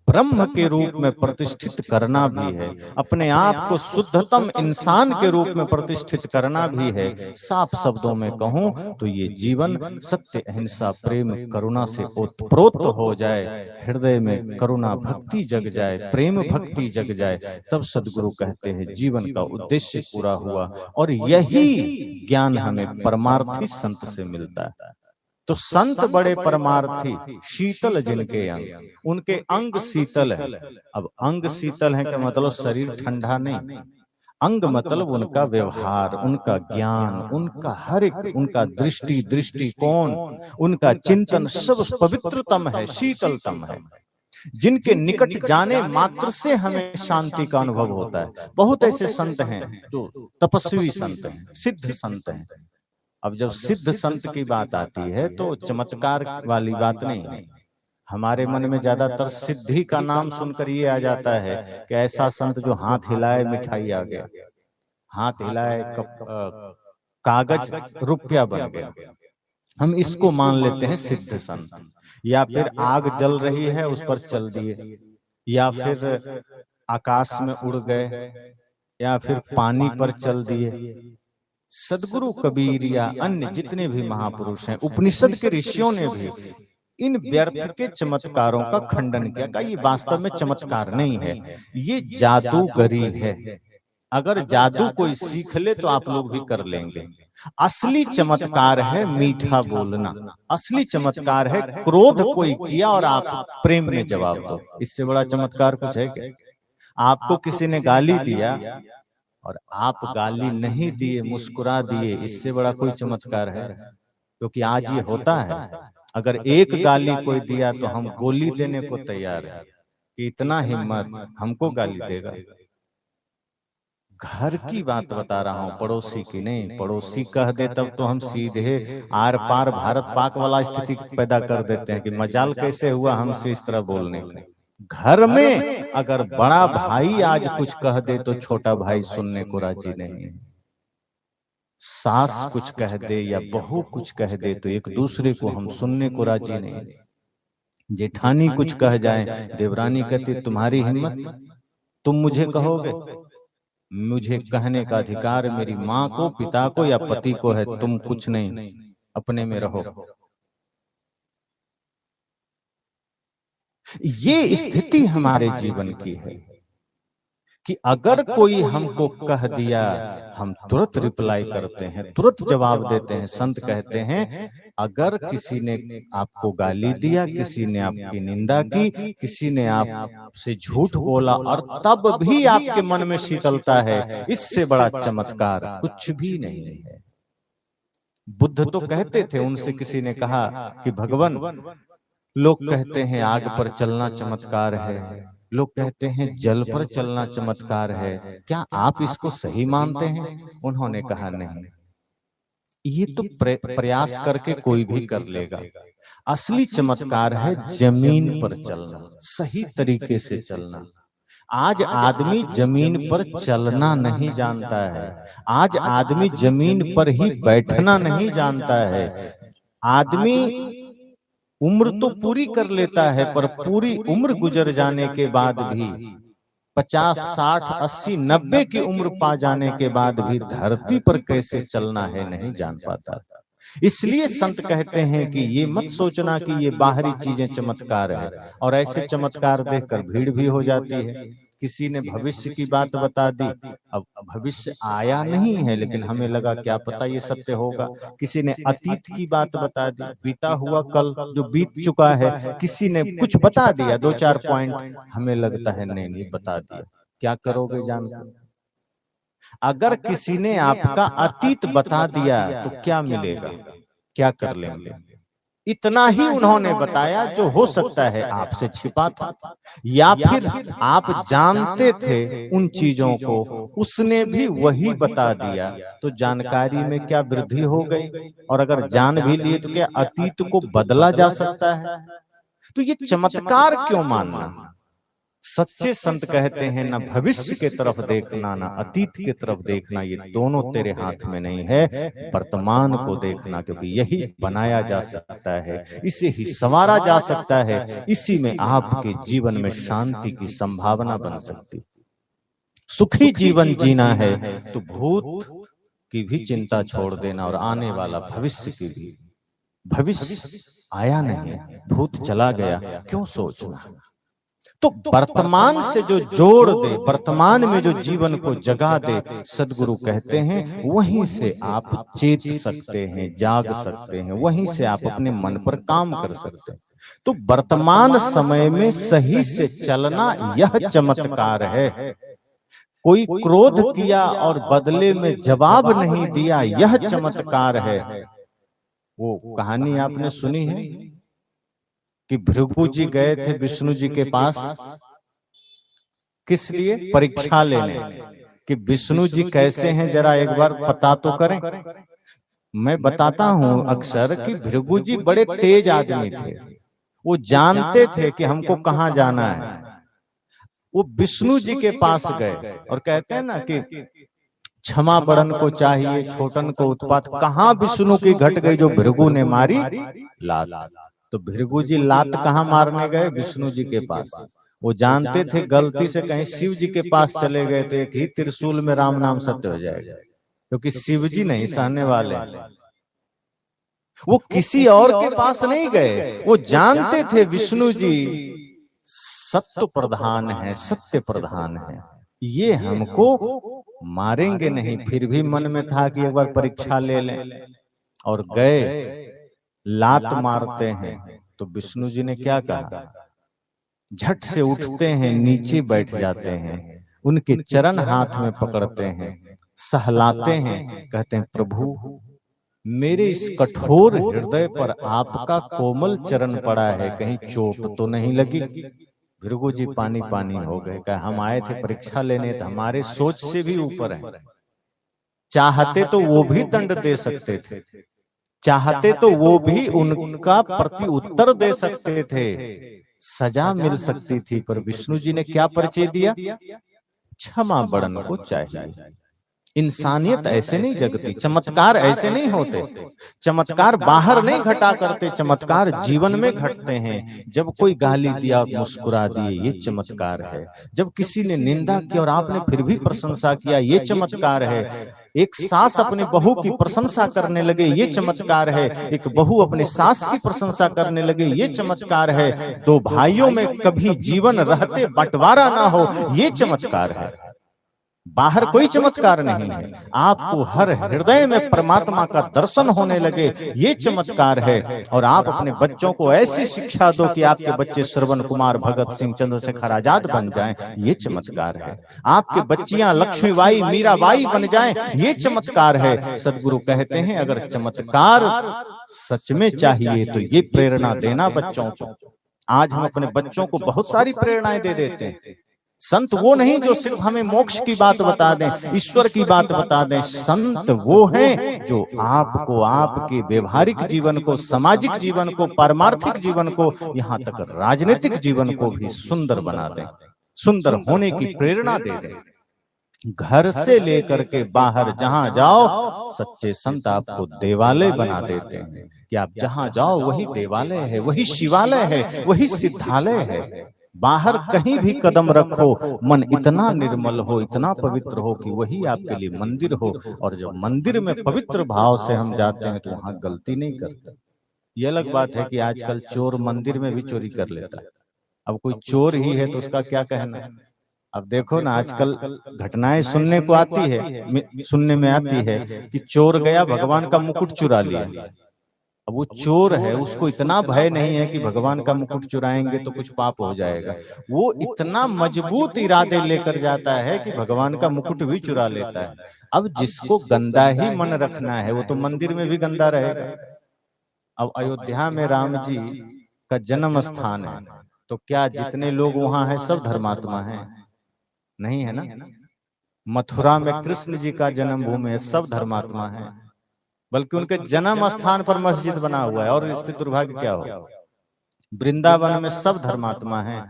ब्रह्म के रूप में प्रतिष्ठित करना भी है, अपने आप को शुद्धतम इंसान के रूप में प्रतिष्ठित करना भी है। साफ शब्दों में कहूं तो ये जीवन सत्य अहिंसा प्रेम करुणा से ओतप्रोत हो जाए, हृदय में करुणा भक्ति जग जाए, प्रेम भक्ति जग जाए, तब सद्गुरु कहते हैं जीवन का उद्देश्य पूरा हुआ। और यही ज्ञान हमें परमार्थी संत से मिलता है। तो संत बड़े परमार्थी, शीतल जिनके अंग, उनके अंग शीतल है। अब अंग शीतल है क्या मतलब शरीर ठंडा नहीं, अंग मतलब उनका व्यवहार, उनका ज्ञान, उनका हर एक, उनका दृष्टिकोण, उनका चिंतन सब पवित्रतम है, शीतलतम है, जिनके निकट जाने मात्र से हमें शांति का अनुभव होता है। बहुत ऐसे संत हैं जो तपस्वी संत हैं, सिद्ध संत हैं। अब जब सिद्ध संत की बात आती है तो चमत्कार वाली बात नहीं है। हमारे मन में ज्यादातर सिद्धि का नाम सुनकर ये आ जाता है कि ऐसा संत जो हाथ हिलाए मिठाई आ गया, हाथ हिलाए कागज रुपया बन गया, हम इसको मान लेते हैं सिद्ध संत। या फिर आग जल रही है उस पर चल दिए, या फिर आकाश में उड़ गए, या फिर पानी पर चल दिए। सदगुरु कबीर या अन्य जितने भी महापुरुष हैं, उपनिषद के ऋषियों ने भी इन व्यर्थ के चमत्कारों का खंडन किया, कि ये वास्तव में चमत्कार नहीं है, ये जादूगरी है। अगर जादू कोई सीख ले तो आप लोग भी कर लेंगे। असली चमत्कार है मीठा बोलना, असली चमत्कार है क्रोध कोई किया और आप प्रेम में जवाब दो। इससे बड़ा चमत्कार कुछ है क्या? आपको किसी ने गाली दिया और आप गाली नहीं दिए, मुस्कुरा दिए, इससे बड़ा कोई चमत्कार है? क्योंकि आज ये होता है, अगर एक गाली कोई दिया तो हम गोली देने को तैयार है कि इतना हिम्मत, हमको गाली देगा। घर की बात बता रहा हूं, पड़ोसी की नहीं। पड़ोसी कह दे तब तो हम सीधे आर पार भारत पाक वाला स्थिति पैदा कर देते हैं कि मजाल कैसे हुआ हमसे इस तरह बोलने का। घर में अगर बड़ा भाई आज कुछ कह दे तो छोटा भाई सुनने को राजी नहीं है। सास कुछ कह दे या बहू कुछ कह दे तो एक दूसरे को हम सुनने को राजी नहीं। जेठानी कुछ कह जाए, देवरानी कहती तुम्हारी हिम्मत, तुम मुझे कहोगे? मुझे कहने का अधिकार मेरी माँ को, पिता को या पति को है, तुम कुछ नहीं, अपने में रहो। ये स्थिति हमारे जीवन की है कि अगर कोई हमको कह दिया हम तुरंत रिप्लाई करते हैं, तुरंत जवाब देते हैं। संत कहते हैं अगर किसी ने आपको गाली दिया, किसी ने आपकी निंदा की, किसी ने आपसे झूठ बोला और तब भी आपके मन में शीतलता है, इससे बड़ा चमत्कार कुछ भी नहीं है। बुद्ध तो कहते थे, उनसे किसी ने कहा कि भगवान, लोग कहते हैं आग पर चलना चमत्कार है, लोग कहते हैं जल पर चलना चमत्कार है, क्या आप इसको सही मानते हैं? उन्होंने कहा नहीं, ये तो प्रयास करके कोई भी कर लेगा। असली चमत्कार है जमीन पर चलना, सही तरीके से चलना। आज आदमी जमीन पर चलना नहीं जानता है, आज आदमी जमीन पर ही बैठना नहीं जानता है। आदमी उम्र तो पूरी कर लेता है, पर पूरी उम्र गुजर जाने के बाद भी 50, 60, 80, 90 की उम्र पा जाने के बाद भी धरती पर कैसे चलना है नहीं जान पाता। इसलिए संत कहते हैं कि ये मत सोचना कि ये बाहरी चीजें चमत्कार है, और ऐसे चमत्कार देखकर भीड़ भी हो जाती है। किसी ने भविष्य की बात बता दी, अब भविष्य आया नहीं है लेकिन हमें लगा क्या पता ये सत्य होगा। किसी ने अतीत की बात बता दी, बीता हुआ कल जो बीत चुका है, किसी ने कुछ बता दिया, 2-4 पॉइंट, हमें लगता है नहीं नहीं बता दिया। क्या करोगे जानकर? अगर किसी ने आपका अतीत बता दिया तो क्या मिलेगा, क्या कर लेंगे? इतना ही उन्होंने बताया जो हो सकता है आपसे छिपा था, या फिर आप जानते थे उन चीजों को, उसने भी वही बता दिया, तो जानकारी में क्या वृद्धि हो गई? और अगर जान भी लिए तो क्या अतीत को बदला जा सकता है? तो ये चमत्कार क्यों मानना? सच्चे संत कहते हैं ना भविष्य के तरफ देखना ना अतीत के तरफ देखना, ये दोनों तेरे हाथ में नहीं है, वर्तमान को देखना, क्योंकि यही बनाया जा सकता है, इसे ही संवारा जा सकता है, इसी में आपके जीवन में शांति की संभावना बन सकती। सुखी जीवन जीना है तो भूत की भी चिंता छोड़ देना और आने वाला भविष्य की भी। भविष्य आया नहीं, भूत चला गया, क्यों सोचना? तो वर्तमान से जो जोड़ दे, वर्तमान में जो जीवन को जगा दे, सदगुरु कहते हैं वहीं से आप चेत सकते हैं, जाग सकते हैं, वहीं से आप अपने मन पर काम कर सकते हैं। तो वर्तमान समय में सही से चलना यह चमत्कार है। कोई क्रोध किया और बदले में जवाब नहीं दिया, यह चमत्कार है। वो कहानी आपने सुनी है कि भृगु जी गए थे विष्णु जी के पास, किस लिए? परीक्षा लेने कि विष्णु जी कैसे हैं, जरा एक बार पता तो करें। मैं बताता हूं अक्सर कि भृगु जी बड़े तेज आदमी थे, वो जानते थे कि हमको कहां जाना है। वो विष्णु जी के पास गए और कहते हैं ना कि क्षमा बड़न को चाहिए, छोटन को उत्पात। कहां विष्णु की घट गई जो भृगु ने मारी? लात। तो भृगु जी लात कहां मारने गए? विष्णु जी के पास। वो जानते थे गलती से कहीं शिव जी के पास चले गए तो एक ही त्रिशूल में राम नाम सत्य हो जाएगा, क्योंकि शिव जी नहीं सहने वाले। वो किसी और के पास नहीं गए, वो जानते थे विष्णु जी सत्य प्रधान है, सत्य प्रधान है, ये हमको मारेंगे नहीं। फिर भी मन में था कि एक बार परीक्षा ले लें, और गए, लात मारते हैं। तो विष्णु जी ने क्या कहा? झट से उठते हैं, नीचे बैठ जाते हैं, उनके चरण हाथ में पकड़ते हैं, सहलाते हैं, कहते हैं प्रभु मेरे इस कठोर हृदय पर आपका कोमल चरण पड़ा है, कहीं चोट तो नहीं लगी? भृगु जी पानी पानी हो गए, कहा हम आए थे परीक्षा लेने, तो हमारे सोच से भी ऊपर है। चाहते तो वो भी दंड दे सकते थे, चाहते तो वो भी उनका प्रति उत्तर दे सकते थे, सजा मिल सकती थी, पर विष्णु जी ने क्या परिचय दिया? क्षमा बड़न को चाहिए। इंसानियत ऐसे नहीं जगती, चमत्कार ऐसे नहीं होते। चमत्कार बाहर नहीं घटा करते, चमत्कार जीवन में घटते हैं। जब कोई गाली दिया और मुस्कुरा दिए, ये चमत्कार है। जब किसी ने निंदा की और आपने फिर भी प्रशंसा किया, ये चमत्कार है। एक सास अपनी बहू की प्रशंसा करने लगे, ये चमत्कार है। एक बहू अपनी सास की प्रशंसा करने लगे, ये चमत्कार है। दो भाइयों में कभी जीवन रहते बंटवारा ना हो, ये चमत्कार है। बाहर कोई चमत्कार नहीं है। आपको हर हृदय में परमात्मा का दर्शन होने लगे, ये चमत्कार है। और आप अपने बच्चों को ऐसी शिक्षा दो कि आपके बच्चे श्रवण कुमार, भगत सिंह, चंद्रशेखर आजाद बन जाएं, ये चमत्कार है। आपके बच्चियां लक्ष्मीबाई, मीराबाई बन जाएं, ये चमत्कार है। सदगुरु कहते हैं अगर चमत्कार सच में चाहिए तो ये प्रेरणा देना बच्चों को। आज हम अपने बच्चों को बहुत सारी प्रेरणाएं दे देते हैं। संत वो नहीं जो सिर्फ हमें मोक्ष की बात बता दें, ईश्वर की बात बता दें। संत वो हैं जो आपको आपके व्यवहारिक जीवन को, सामाजिक जीवन को, पारमार्थिक जीवन को, यहाँ तक राजनीतिक जीवन को भी सुंदर बना दें, सुंदर होने की प्रेरणा दे दें। घर से लेकर के बाहर जहां जाओ, सच्चे संत आपको देवालय बना देते हैं कि आप जहां जाओ वही देवालय है, वही शिवालय है, वही सिद्धालय है। बाहर कहीं भी कदम रखो, मन इतना निर्मल हो, इतना पवित्र हो कि वही आपके लिए मंदिर हो। और जब मंदिर में पवित्र भाव से हम जाते हैं तो वहां गलती नहीं करते। ये अलग बात है कि आजकल चोर मंदिर में भी चोरी कर लेता है। अब कोई चोर ही है तो उसका क्या कहना है। अब देखो ना, आजकल घटनाएं सुनने को आती है, सुनने में आती है कि चोर गया भगवान का मुकुट चुरा लिया। अब वो चोर है, उसको इतना भय नहीं है कि भगवान का मुकुट चुराएंगे तो कुछ पाप हो जाएगा। वो इतना मजबूत इरादे लेकर जाता है कि भगवान का मुकुट भी चुरा लेता है। अब जिसको गंदा ही मन रखना है वो तो मंदिर में भी गंदा रहेगा। अब अयोध्या में राम जी का जन्म स्थान है, तो क्या जितने लोग वहां हैं सब धर्मात्मा हैं? नहीं है ना। मथुरा में कृष्ण जी का जन्मभूमि है, सब धर्मात्मा हैं, बल्कि उनके जन्म स्थान पर मस्जिद बना हुआ है। और इससे दुर्भाग्य क्या हो, वृंदावन में सब धर्मात्मा हैं।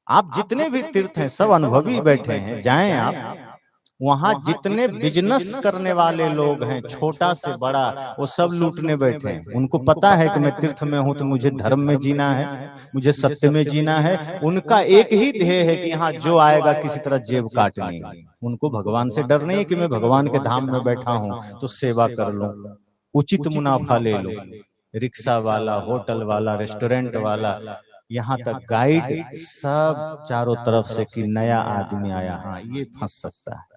आप जितने भी तीर्थ हैं सब अनुभवी बैठे हैं, जाएं आप, वहां जितने बिजनेस करने वाले लोग हैं, छोटा से बड़ा, वो सब लूटने बैठे हैं। उनको पता है कि मैं तीर्थ में हूं तो मुझे धर्म में जीना है, मुझे सत्य में जीना है। उनका एक ही ध्येय है कि यहाँ जो आएगा किसी तरह जेब काटनी। उनको भगवान से डर नहीं कि मैं भगवान के धाम में बैठा हूं तो सेवा कर लूं, उचित मुनाफा ले लो। रिक्शा वाला, होटल वाला, रेस्टोरेंट वाला, यहाँ तक गाइड, सब चारों तरफ से कि नया आदमी आया, हाँ ये फंस सकता है।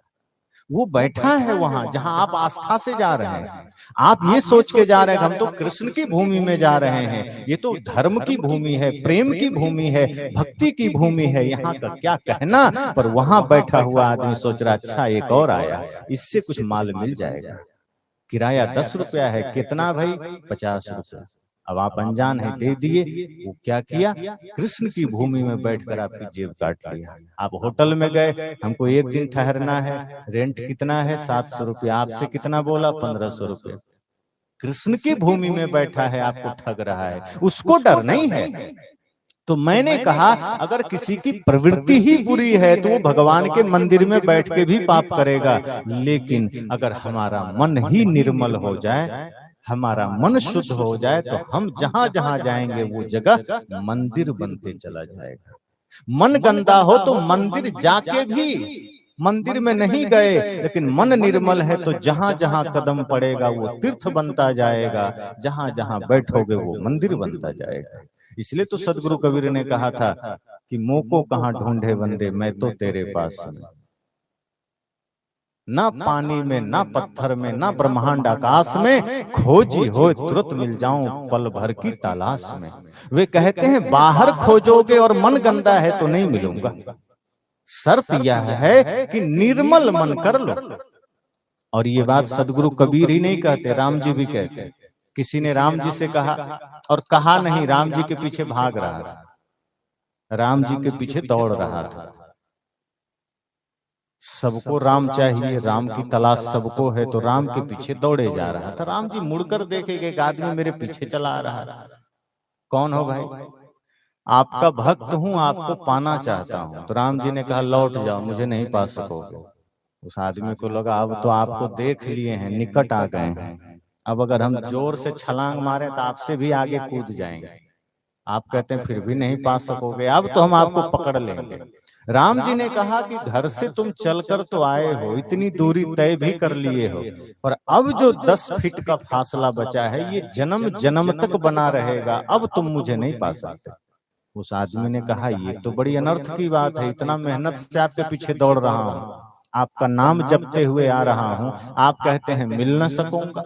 वो बैठा है वहां जहां आप आस्था से जा रहे हैं। आप ये सोच के जा रहे हैं हम तो कृष्ण की भूमि में जा रहे हैं, ये तो धर्म की भूमि है, प्रेम की भूमि है, भक्ति की भूमि है, यहाँ का क्या कहना। पर वहां बैठा हुआ आदमी सोच रहा अच्छा एक और आया, इससे कुछ माल मिल जाएगा। किराया 10 रुपया है, कितना भाई? 50 रुपया। अब आप अनजान है, दे दिए। वो क्या किया, कृष्ण की भूमि में बैठकर आपकी जेब काट लिया। आप होटल में गए, हमको एक दिन ठहरना है, रेंट कितना है? 700 रुपया। आपसे कितना बोला? 1500 रुपया। कृष्ण की भूमि में बैठा है, आपको ठग रहा है, उसको डर नहीं है। तो मैंने कहा अगर किसी की प्रवृत्ति ही बुरी है तो वो भगवान के मंदिर में बैठ के भी पाप करेगा, लेकिन अगर हमारा मन ही निर्मल हो जाए, हमारा मन शुद्ध हो जाए, तो हम जहां जहां जाएंगे वो जगह मंदिर बनते चला जाएगा। मन गंदा हो तो मंदिर जाके भी, मंदिर में नहीं गए लेकिन मन निर्मल है तो जहां जहां कदम पड़ेगा वो तीर्थ बनता जाएगा, जहां जहां बैठोगे वो मंदिर बनता जाएगा। इसलिए तो सदगुरु कबीर ने कहा था कि मोको कहां ढूंढे बंदे, मैं तो तेरे पास हूं। ना पानी में, ना पत्थर में, ना ब्रह्मांड आकाश में, खोजी हो तुरंत मिल जाऊं पल भर की तलाश में। वे कहते हैं बाहर खोजोगे और मन गंदा है तो नहीं मिलूंगा, शर्त यह है कि निर्मल मन कर लो। और ये बात सदगुरु कबीर ही नहीं कहते, राम जी भी कहते। किसी ने राम जी से कहा, और कहा नहीं, राम जी के पीछे भाग रहा था, राम जी के पीछे दौड़ रहा था। सबको राम चाहिए, राम की तलाश सबको है, तो राम के पीछे दौड़े जा रहा था। राम जी मुड़कर देखे कि एक आदमी मेरे पीछे चला आ रहा है। कौन हो भाई? आपका भक्त हूं, आपको पाना चाहता हूं। तो राम जी ने कहा लौट जाओ, मुझे नहीं पा सकोगे। उस आदमी को लगा अब तो आपको देख लिए हैं, निकट आ गए हैं, अब अगर हम जोर से छलांग मारे तो आपसे भी आगे कूद जाएंगे। आप कहते हैं फिर भी नहीं पा सकोगे, अब तो हम आपको पकड़ लेंगे। राम जी ने कहा कि घर से तुम चलकर तो आए हो, इतनी दूरी तय भी कर लिए हो, पर अब जो 10 फीट का फासला बचा है ये जन्म जन्म तक बना रहेगा, अब तुम मुझे नहीं पा सकते। उस आदमी ने कहा ये तो बड़ी अनर्थ की बात है, इतना मेहनत से आपके पीछे दौड़ रहा हूं, आपका नाम जपते हुए आ रहा हूं, आप कहते हैं मिल न सकूंगा,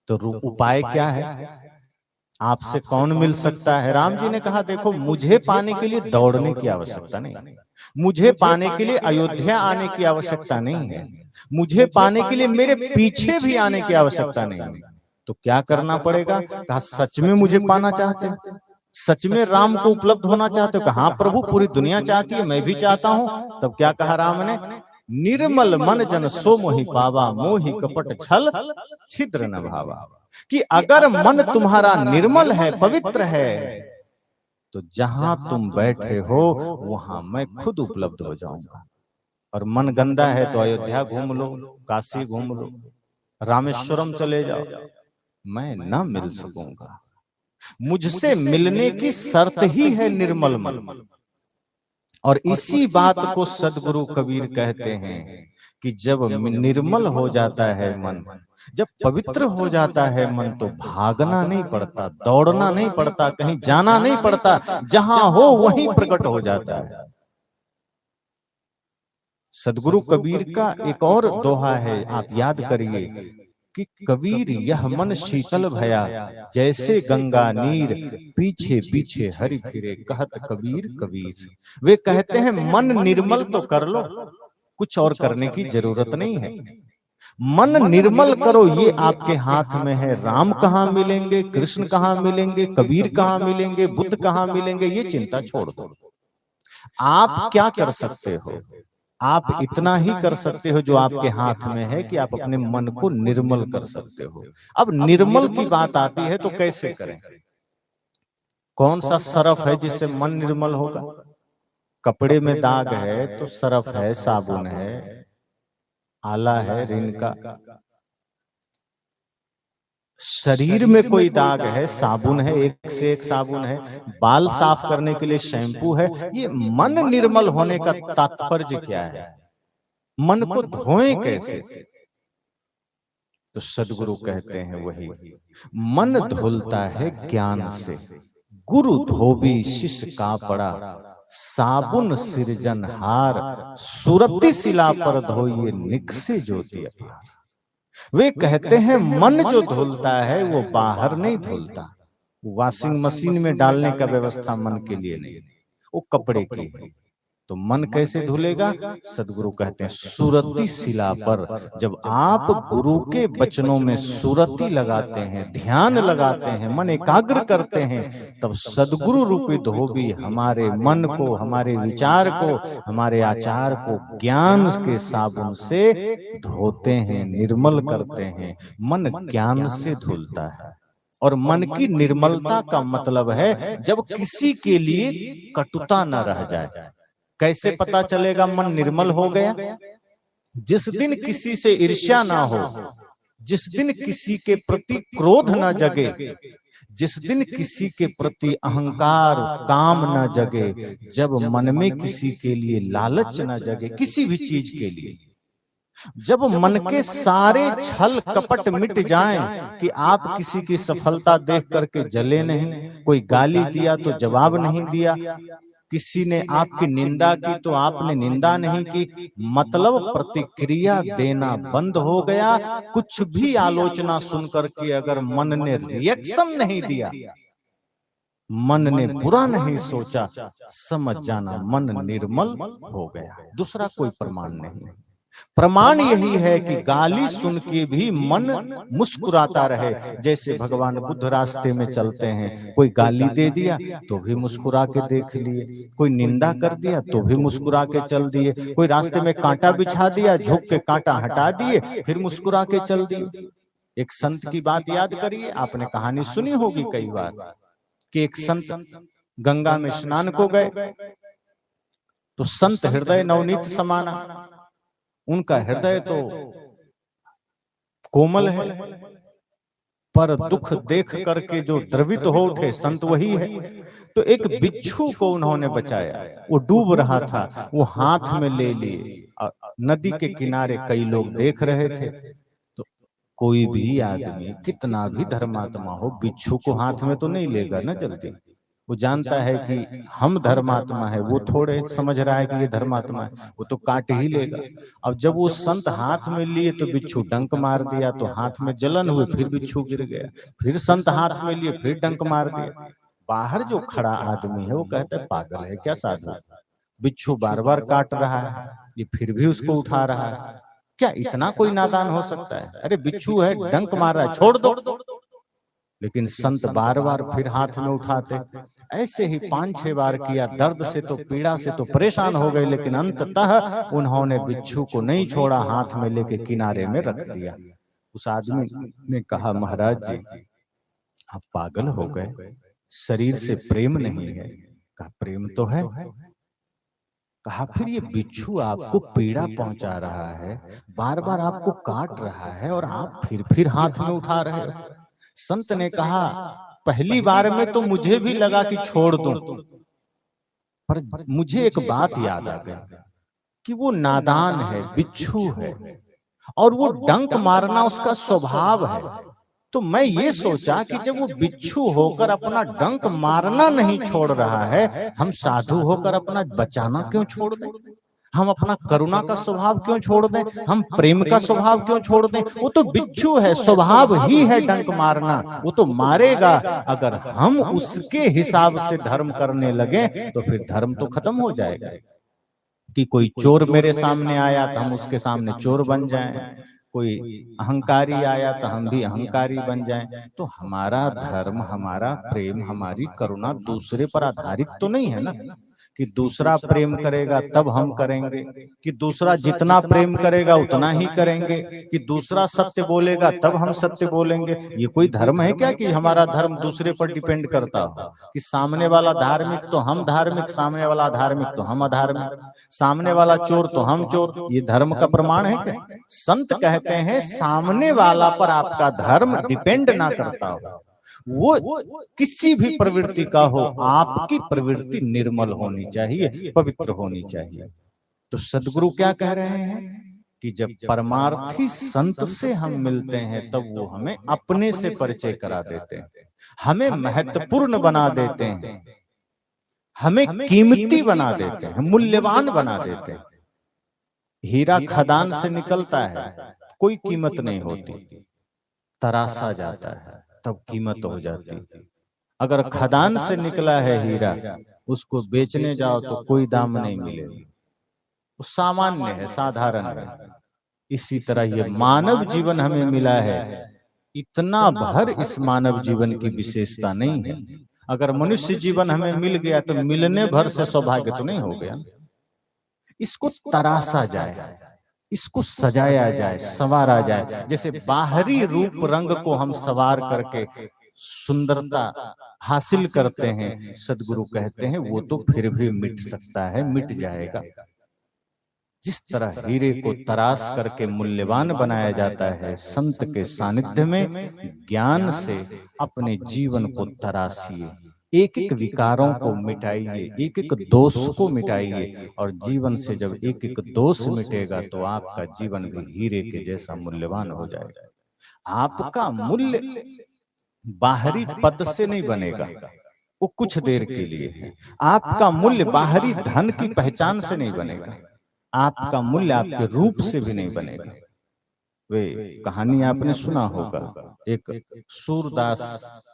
तो उपाय क्या है? आपसे कौन मिल सकता है? राम जी ने कहा देखो मुझे पाने के लिए दौड़ने की आवश्यकता नहीं, मुझे पाने के लिए अयोध्या आने की आवश्यकता नहीं है, मुझे पाने के लिए मेरे पीछे भी आने की आवश्यकता नहीं है। तो क्या करना पड़ेगा? कहा सच में मुझे पाना चाहते हो, सच में राम को उपलब्ध होना चाहते हो? कहा प्रभु पूरी दुनिया चाहती है, मैं भी चाहता हूं। तब क्या कहा राम ने? निर्मल मन जन सो मोहि पावा, मोहि कपट छल छिद्र न भावा। कि अगर मन तुम्हारा निर्मल है, पवित्र है, तो जहां तुम बैठे हो वहां मैं खुद उपलब्ध हो जाऊंगा। और मन गंदा है तो अयोध्या घूम लो, काशी घूम लो, रामेश्वरम चले जाओ, मैं ना मिल सकूंगा। मुझसे मिलने की शर्त ही है निर्मल मन। और इसी बात को सदगुरु कबीर कहते हैं कि जब निर्मल हो जाता है मन, जब पवित्र हो जाता है मन, तो भागना नहीं पड़ता, दौड़ना नहीं पड़ता, कहीं जाना नहीं पड़ता, जहां हो वहीं प्रकट हो जाता है। सदगुरु कबीर का एक और दोहा है, आप याद करिए कि कबीर यह मन शीतल भया, जैसे गंगा नीर, पीछे पीछे हरि फिरे, कहत कबीर कबीर। वे कहते हैं मन निर्मल तो कर लो, कुछ और करने की जरूरत नहीं है। मन निर्मल करो, ये आपके हाथ में है। राम कहाँ मिलेंगे, कृष्ण कहाँ मिलेंगे, कबीर कहाँ मिलेंगे, बुद्ध कहाँ मिलेंगे, ये चिंता छोड़ दो। आप क्या कर सकते हो? आप इतना ही कर सकते हो जो आपके हाथ में है, कि आप अपने मन को निर्मल कर सकते हो। अब निर्मल की बात आती है तो कैसे करें? कौन सा सरफ है जिससे मन निर्मल होगा? कपड़े में दाग है तो सरफ है, साबुन है, आला है, रिन का। शरीर में कोई दाग है, साबुन है, एक से एक साबुन है। बाल साफ करने के लिए शैम्पू है। ये मन निर्मल होने का तात्पर्य क्या है? मन को धोएं कैसे? तो सदगुरु कहते हैं वही, मन धुलता है ज्ञान से, गुरु धोबी शिष्य का पड़ा, साबुन सिरजनहार, सुरति शिला पर धोइए निकसे ज्योति अपार। वे कहते हैं मन जो धुलता है वो बाहर नहीं धुलता, वॉशिंग मशीन में डालने का व्यवस्था मन के लिए नहीं, वो कपड़े की है। तो मन कैसे धुलेगा? सदगुरु कहते हैं सुरति शिला पर। जब आप गुरु के वचनों में सुरति लगाते हैं, ध्यान लगाते हैं, मन एकाग्र करते हैं, तब सदगुरु रूपी धोबी हमारे मन को, हमारे विचार को, हमारे आचार को ज्ञान के साबुन से धोते हैं, निर्मल करते हैं। मन ज्ञान से धुलता है। और मन की निर्मलता का मतलब है जब किसी के लिए कटुता न रह जाए। कैसे पता चलेगा मन निर्मल हो गया? जिस दिन किसी से ईर्ष्या ना हो, जिस दिन किसी के प्रति क्रोध न जगे, जिस दिन किसी के प्रति अहंकार काम न जगे, जब मन में किसी के लिए लालच न जगे, किसी भी चीज के लिए, जब मन के सारे छल कपट मिट जाएं, कि आप किसी की सफलता देख करके जले नहीं, कोई गाली दिया तो जवाब नहीं दिया, किसी ने आपकी निंदा की तो आपने निंदा नहीं की, मतलब प्रतिक्रिया देना बंद हो गया। कुछ भी आलोचना सुनकर के अगर मन ने रिएक्शन नहीं दिया, मन ने बुरा नहीं सोचा, समझ जाना मन निर्मल हो गया। दूसरा कोई प्रमाण नहीं। प्रमाण यही है कि गाली सुन के भी मन मुस्कुराता रहे। जैसे भगवान बुद्ध रास्ते में चलते हैं, कोई गाली दे दिया तो भी मुस्कुरा के देख लिए, कोई निंदा कर दिया तो भी मुस्कुरा के चल दिए, कोई रास्ते में कांटा बिछा दिया, झुक के कांटा हटा दिए, फिर मुस्कुरा के चल दिए। एक संत की बात याद करिए, आपने कहानी सुनी होगी कई बार, कि एक संत गंगा में स्नान को गए तो संत हृदय नवनीत समाना, उनका हृदय तो कोमल है, पर दुख देख करके जो द्रवित हो उठे संत वही है। तो एक बिच्छू को उन्होंने बचाया, वो डूब रहा था, वो हाथ में ले लिए। नदी के किनारे कई लोग देख रहे थे। तो कोई भी आदमी कितना भी धर्मात्मा हो, बिच्छू को हाथ में तो नहीं लेगा ना जल्दी। वो जानता है कि हम धर्मात्मा है, वो थोड़े समझ रहा है कि ये धर्मात्मा है, वो तो काट ही लेगा। अब जब वो संत हाथ में लिए तो बिच्छू डंक मार दिया, तो हाथ में जलन हुई, फिर बिच्छू गिर गया। फिर संत हाथ में लिए, फिर डंक मार दिया। बाहर जो खड़ा आदमी है वो कहता है पागल है क्या साधु, बिच्छू बार बार काट रहा है, ये फिर भी उसको उठा रहा है, क्या इतना कोई नादान हो सकता है? अरे बिच्छू है, डंक मार रहा है, छोड़ दो। लेकिन संत बार बार फिर हाथ में उठाते। ऐसे ही 5-6 बार किया। दर्द से तो, पीड़ा से तो परेशान हो गए, लेकिन अंततः उन्होंने बिच्छू को नहीं छोड़ा, हाथ में लेके किनारे में रख दिया। उस आदमी ने कहा, महाराज जी आप पागल हो गए, शरीर से प्रेम नहीं है। कहा प्रेम तो है। कहा फिर ये बिच्छू आपको पीड़ा पहुंचा रहा है, बार बार आपको काट रहा है, और आप फिर हाथ में उठा रहे हो। संत ने कहा पहली बार में तो मुझे भी लगा कि छोड़ दूं, पर मुझे एक बात याद आ गई कि वो नादान है, बिच्छू है, और वो डंक मारना उसका स्वभाव है। तो मैं ये सोचा कि जब वो बिच्छू होकर अपना डंक मारना नहीं छोड़ रहा है, हम साधु होकर अपना बचाना क्यों छोड़ दें? हम अपना करुणा का स्वभाव क्यों छोड़ दें? हम प्रेम का स्वभाव क्यों छोड़ दें? वो तो बिच्छू है, स्वभाव ही है डंक मारना, वो तो मारेगा। अगर हम उसके हिसाब से धर्म करने लगे तो फिर धर्म तो खत्म हो जाएगा। कि कोई चोर मेरे सामने आया तो हम उसके सामने चोर बन जाएं, कोई अहंकारी आया तो हम भी अहंकारी बन जाएं। तो हमारा धर्म, हमारा प्रेम, हमारी करुणा दूसरे पर आधारित तो नहीं है ना, कि दूसरा प्रेम करेगा तब हम करेंगे, कि दूसरा जितना प्रेम करेगा उतना ही करेंगे, कि दूसरा सत्य बोलेगा तब हम सत्य बोलेंगे। ये कोई धर्म है क्या कि हमारा धर्म दूसरे पर डिपेंड करता हो, कि सामने वाला धार्मिक तो हम धार्मिक, सामने वाला धार्मिक तो हम अधार्मिक, सामने वाला चोर तो हम चोर। ये धर्म का प्रमाण है क्या? संत कहते हैं सामने वाला पर आपका धर्म डिपेंड ना करता हो, वो किसी भी प्रवृत्ति का हो, आपकी प्रवृत्ति निर्मल होनी चाहिए, पवित्र होनी चाहिए। तो सदगुरु क्या कह रहे हैं कि जब परमार्थी संत से हम मिलते हैं तब वो हमें अपने से परिचय करा देते हैं, हमें महत्वपूर्ण बना देते हैं, हमें कीमती बना देते हैं, मूल्यवान बना देते हैं। हीरा खदान से निकलता है, कोई कीमत नहीं होती, तरासा जाता है तब कीमत हो जाती। अगर खदान से निकला है हीरा, उसको बेचने जाओ तो कोई दाम नहीं मिलेगा, वो सामान्य है, साधारण है। इसी तरह ये मानव जीवन हमें मिला है, इतना भर इस मानव जीवन की विशेषता नहीं है। अगर मनुष्य जीवन हमें मिल गया तो मिलने भर से सौभाग्य तो नहीं हो गया। इसको तरासा जाए, इसको सजाया जाए, संवारा जाए। जैसे बाहरी रूप रंग को हम संवार करके सुंदरता हासिल करते हैं, सदगुरु कहते हैं वो तो फिर भी मिट सकता है, मिट जाएगा। जिस तरह हीरे को तराश करके मूल्यवान बनाया जाता है, संत के सानिध्य में ज्ञान से अपने जीवन को तराशिए, एक एक विकारों को मिटाइए, एक एक दोष को मिटाइए, और जीवन से जब एक एक दोष मिटेगा तो आपका जीवन भी हीरे के जैसा मूल्यवान हो जाएगा। आपका मूल्य बाहरी पद से नहीं बनेगा, वो कुछ देर के लिए है। आपका मूल्य बाहरी धन की पहचान से नहीं बनेगा, आपका मूल्य आपके रूप से भी नहीं बनेगा। वे कहानी आपने सुना होगा, एक सूरदास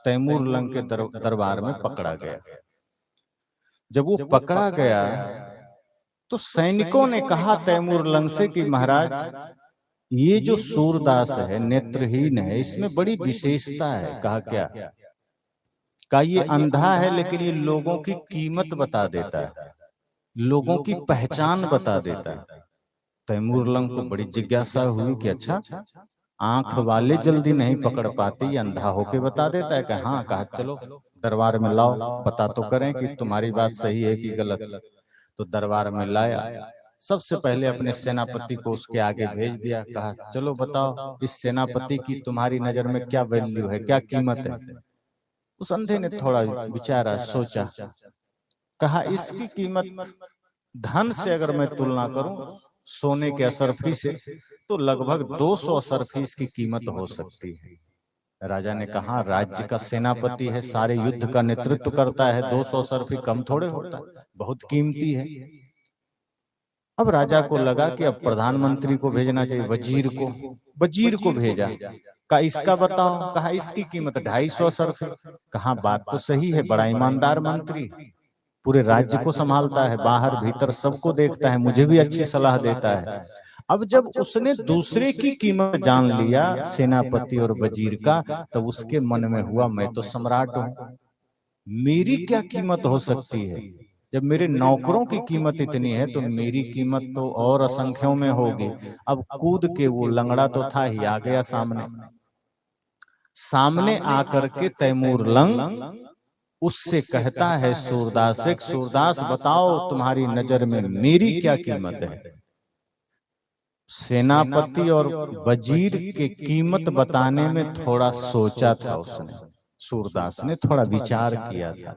तैमूर लंग के दरबार में पकड़ा गया। जब वो पकड़ा गया तो सैनिकों ने कहा तैमूर लंग से कि महाराज, ये जो सूरदास है, नेत्रहीन है, इसमें बड़ी विशेषता है। कहा क्या? कहा ये अंधा है लेकिन ये लोगों की कीमत बता देता है, लोगों की पहचान बता देता है। तैमूर लंग को बड़ी जिज्ञासा हुई कि अच्छा, आंख वाले जल्दी नहीं पकड़ पाते, ये अंधा होके बता देता है? कि हाँ। कहा चलो दरबार में लाओ, पता तो करें कि तुम्हारी बात सही है कि गलत। तो दरबार में लाया, सबसे पहले अपने सेनापति को उसके आगे भेज दिया। कहा चलो बताओ, इस सेनापति की तुम्हारी नजर में क्या वैल्यू है, क्या कीमत है? उस अंधे ने थोड़ा विचारा, सोचा, कहा इसकी कीमत धन से अगर मैं तुलना करूं, सोने के असरफी से, तो लगभग 200 असरफी इसकी कीमत हो सकती है। राजा ने कहा राज्य का सेनापति है, सारे युद्ध का नेतृत्व करता है, 200 असरफी कम थोड़े होता, बहुत कीमती है। अब राजा को लगा कि अब प्रधानमंत्री को भेजना चाहिए, वजीर को भेजा। कहा इसका बताओ। कहा इसकी कीमत 250 असरफी। कहा बात तो सही है, बड़ा ईमानदार मंत्री, पूरे राज्य को संभालता है, बाहर भीतर सबको देखता है, मुझे भी अच्छी सलाह देता है। अब जब उसने दूसरे की कीमत जान लिया, सेनापति और वजीर का, तब उसके मन में हुआ मैं तो सम्राट हूं, मेरी क्या कीमत हो सकती है? जब मेरे नौकरों की कीमत इतनी है तो मेरी कीमत तो और असंख्यों में होगी। अब कूद के वो लंगड़ा तो था ही, आ गया सामने आकर के तैमूर लंग उससे कहता है सूरदास से, सूरदास बताओ तुम्हारी नजर में मेरी क्या कीमत है? सेनापति और वजीर के कीमत बताने में थोड़ा सोचा था उसने, सूरदास ने थोड़ा विचार किया था,